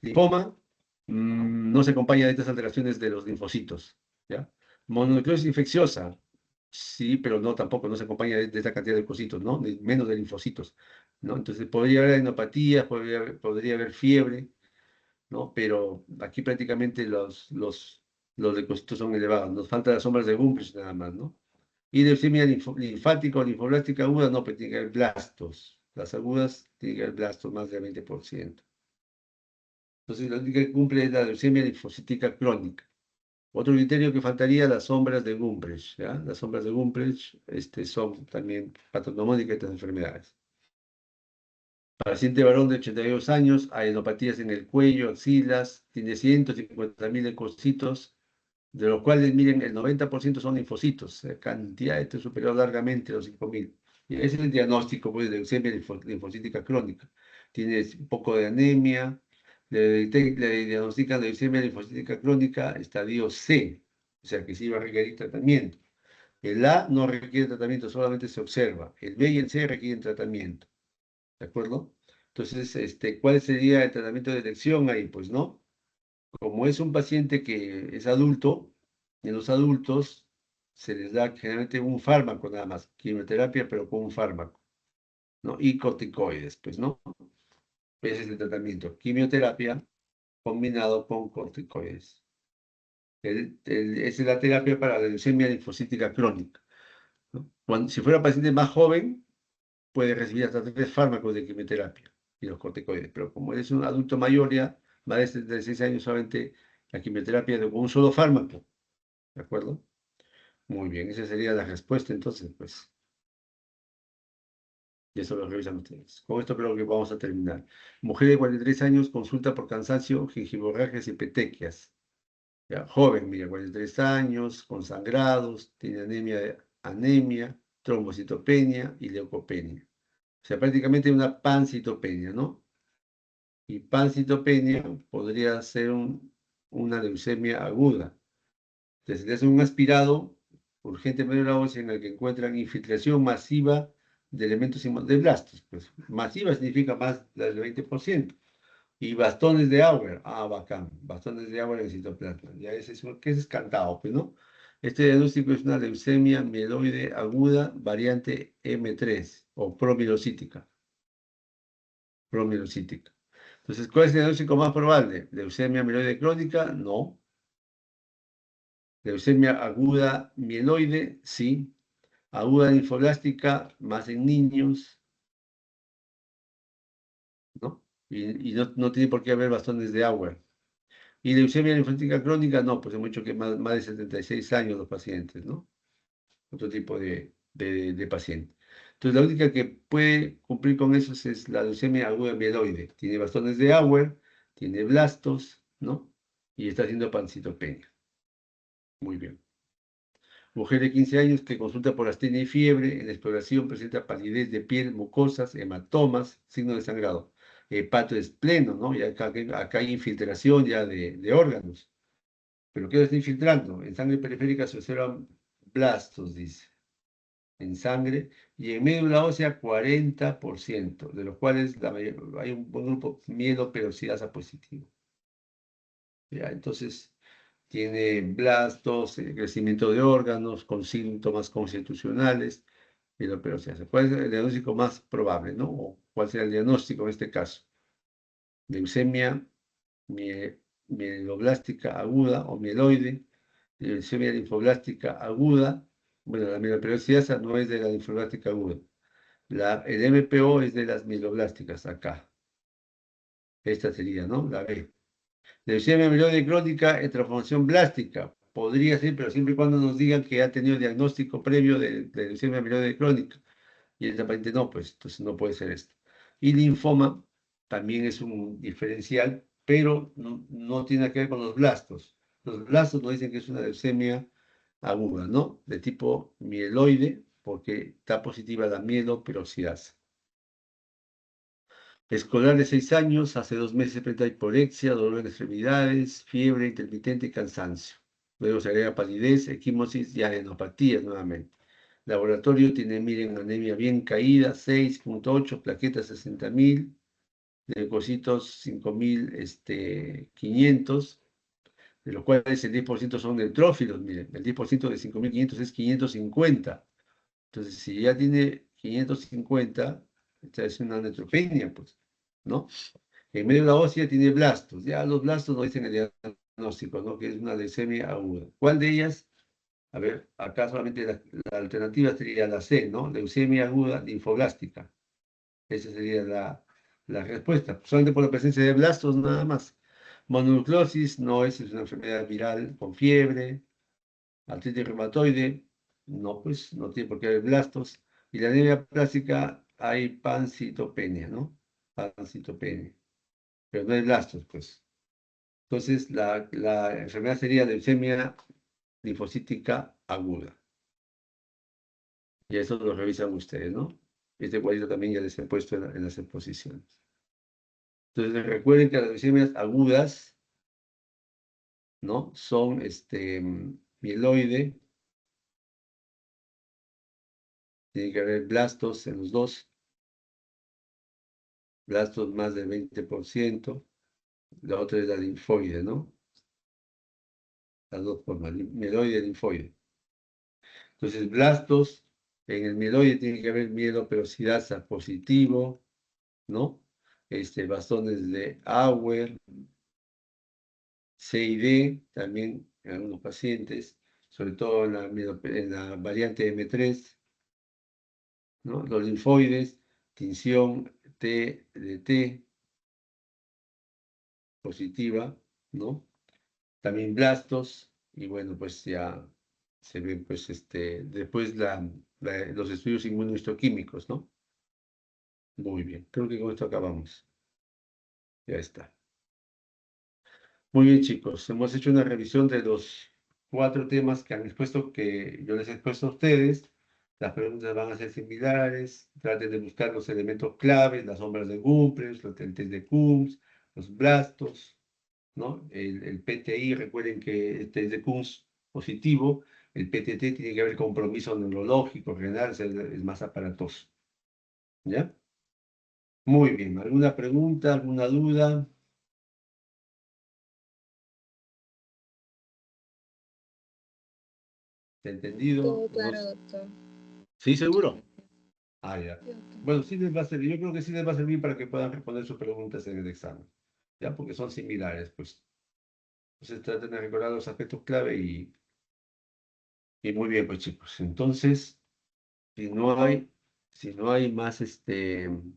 A: Linfoma no se acompaña de estas alteraciones de los linfocitos. ¿Ya? Mononucleosis infecciosa, sí, pero no tampoco, no se acompaña de esta cantidad de leucocitos, ¿no? Menos de linfocitos, ¿no? Entonces podría haber adenopatía, podría haber fiebre, ¿no? Pero aquí prácticamente los leucocitos son elevados. Nos faltan las sombras de Gumprich nada más, ¿no? Y leucemia linfática o linfoblástica aguda, no, pero tiene que haber blastos. Las agudas tienen que haber blastos, más del 20%. Entonces, la única que cumple es la leucemia linfocítica crónica. Otro criterio que faltaría, las sombras de Gumprich, ¿ya? Las sombras de Gumprich son también patognomónicas de estas enfermedades. Paciente varón de 82 años, adenopatías en el cuello, axilas, tiene 150.000 leucocitos, de los cuales, miren, el 90% son linfocitos, cantidad superior largamente a los 5.000. Y ese es el diagnóstico, pues, de leucemia linfocítica crónica. Tiene un poco de anemia, le diagnostican leucemia linfocítica crónica, estadio C, o sea que sí va a requerir tratamiento. El A no requiere tratamiento, solamente se observa. El B y el C requieren tratamiento. ¿De acuerdo? Entonces, ¿cuál sería el tratamiento de elección ahí? Pues no. Como es un paciente que es adulto, en los adultos se les da generalmente un fármaco nada más, quimioterapia, pero con un fármaco, ¿no? Y corticoides, pues, ¿no? Ese es el tratamiento, quimioterapia combinado con corticoides. Esa es la terapia para la leucemia linfocítica crónica, ¿no? Si fuera paciente más joven, puede recibir hasta 3 fármacos de quimioterapia y los corticoides, pero como es un adulto mayor ya, más de 76 años, solamente la quimioterapia es con un solo fármaco, ¿de acuerdo? Muy bien, esa sería la respuesta entonces, pues. Y eso lo revisan ustedes. Con esto creo que vamos a terminar. Mujer de 43 años consulta por cansancio, gingivorragias y petequias. Ya, joven, mira, 43 años, con sangrados, tiene anemia, trombocitopenia y leucopenia. O sea, prácticamente una pancitopenia, ¿no? Y pancitopenia podría ser una leucemia aguda. Entonces, le hacen un aspirado urgente medio de la ósea en el que encuentran infiltración masiva de elementos de blastos. Pues masiva significa más del 20%. Y bastones de Auer. Ah, bacán. Bastones de Auer en el citoplasma. Ya ese es, que ese es cantado, pues, ¿no? Este diagnóstico es una leucemia mieloide aguda variante M3 o promielocítica. Promielocítica. Entonces, ¿cuál es el diagnóstico más probable? ¿Leucemia mieloide crónica? No. Leucemia aguda mieloide, sí. Aguda linfoblástica, más en niños, ¿no? Y no tiene por qué haber bastones de Auer. Y leucemia linfocítica crónica, no, pues es mucho que más de 76 años los pacientes, ¿no? Otro tipo de paciente. Entonces, la única que puede cumplir con eso es la leucemia aguda mieloide. Tiene bastones de Auer, tiene blastos, ¿no? Y está haciendo pancitopenia. Muy bien. Mujer de 15 años que consulta por astenia y fiebre, en la exploración presenta palidez de piel, mucosas, hematomas, signo de sangrado. Hepatoespleno, ¿no? Y acá hay infiltración ya de órganos. ¿Pero qué está infiltrando? En sangre periférica se observan blastos, dice. En sangre. Y en médula ósea, 40%, de los cuales hay un buen grupo mieloperoxidasa positivo. ¿Ya? Entonces, tiene blastos, crecimiento de órganos, con síntomas constitucionales, mieloperoxidasa. ¿Cuál es el diagnóstico más probable, no? ¿O cuál será el diagnóstico en este caso? Leucemia mieloblástica aguda o mieloide, leucemia linfoblástica aguda. Bueno, la mieloperoxidasa no es de la linfoblástica aguda. El MPO es de las mieloblásticas acá. Esta sería, ¿no? La B. Leucemia mieloide crónica en transformación blástica. Podría ser, pero siempre y cuando nos digan que ha tenido diagnóstico previo de leucemia mieloide crónica. Y el paciente no, pues entonces no puede ser esto. Y linfoma también es un diferencial, pero no tiene que ver con los blastos. Los blastos nos dicen que es una leucemia aguda, ¿no? De tipo mieloide, porque está positiva la mieloperoxidasa. Escolar de 6 años, hace 2 meses presenta hiporexia, dolor en extremidades, fiebre intermitente y cansancio. Luego se agrega palidez, equimosis y adenopatías nuevamente. Laboratorio tiene, miren, anemia bien caída, 6.8, plaquetas 60.000, leucocitos 5.500, de los cuales el 10% son neutrófilos, miren, el 10% de 5.500 es 550. Entonces, si ya tiene 550, esta es una neutropenia, pues, ¿no? En medio de la ósea tiene blastos. Ya los blastos no dicen el diagnóstico, ¿no? Que es una leucemia aguda. ¿Cuál de ellas? A ver, acá solamente la alternativa sería la C, ¿no? Leucemia aguda linfoblástica. Esa sería la respuesta. Solamente por la presencia de blastos, nada más. Mononucleosis, no, es una enfermedad viral con fiebre. Artritis reumatoide, no, pues no tiene por qué haber blastos. Y la anemia plástica, hay pancitopenia, ¿no? Pancitopenia. Pero no hay blastos, pues. Entonces, la enfermedad sería leucemia linfocítica aguda. Y eso lo revisan ustedes, ¿no? Este cuadrito también ya les he puesto en las exposiciones. Entonces, recuerden que las leucemias agudas, ¿no? Son mieloide, tiene que haber blastos en los dos, blastos más del 20%, la otra es la linfoide, ¿no? Las dos formas, mieloide y linfoide. Entonces, blastos, en el mieloide tiene que haber mieloperoxidasa positivo, ¿no? Bastones de Auer, C y D, también en algunos pacientes, sobre todo en la variante M3, ¿no? Los linfoides, tinción T de T positiva, ¿no? También blastos, y bueno, pues ya se ven, pues, después los estudios inmunohistoquímicos, ¿no? Muy bien, creo que con esto acabamos. Ya está. Muy bien, chicos, hemos hecho una revisión de los 4 temas que han expuesto, que yo les he expuesto a ustedes. Las preguntas van a ser similares. Traten de buscar los elementos claves, las sombras de Gumprens, los test de Coombs, los blastos, ¿no? El PTI, recuerden que el test de Coombs positivo, el PTT tiene que haber compromiso neurológico, renal, es más aparatoso. ¿Ya? Muy bien. ¿Alguna pregunta, alguna duda? ¿Se ha entendido?
B: Todo claro, doctor.
A: ¿Sí,
B: Muchas
A: seguro?
B: gracias.
A: Ah, ya.
B: Sí, doctor.
A: Bueno, sí les va a servir. Yo creo que sí les va a servir para que puedan responder sus preguntas en el examen. ¿Ya? Porque son similares, pues. Entonces traten de recordar los aspectos clave y muy bien, pues chicos. Entonces, si no hay, si no hay más, espérense.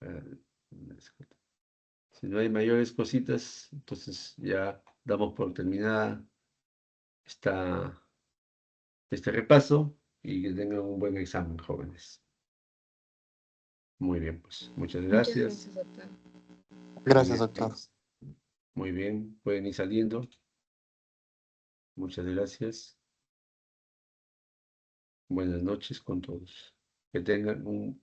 A: eh, Si no hay mayores cositas, entonces ya damos por terminada esta, este repaso y que tengan un buen examen, jóvenes. Muy bien, pues. Muchas
B: Muchas
A: gracias.
B: gracias, doctor.
A: Muy
C: Gracias,
A: bien,
C: doctor.
A: pues. Muy bien, pueden ir saliendo. Muchas gracias. Buenas noches con todos. Que tengan un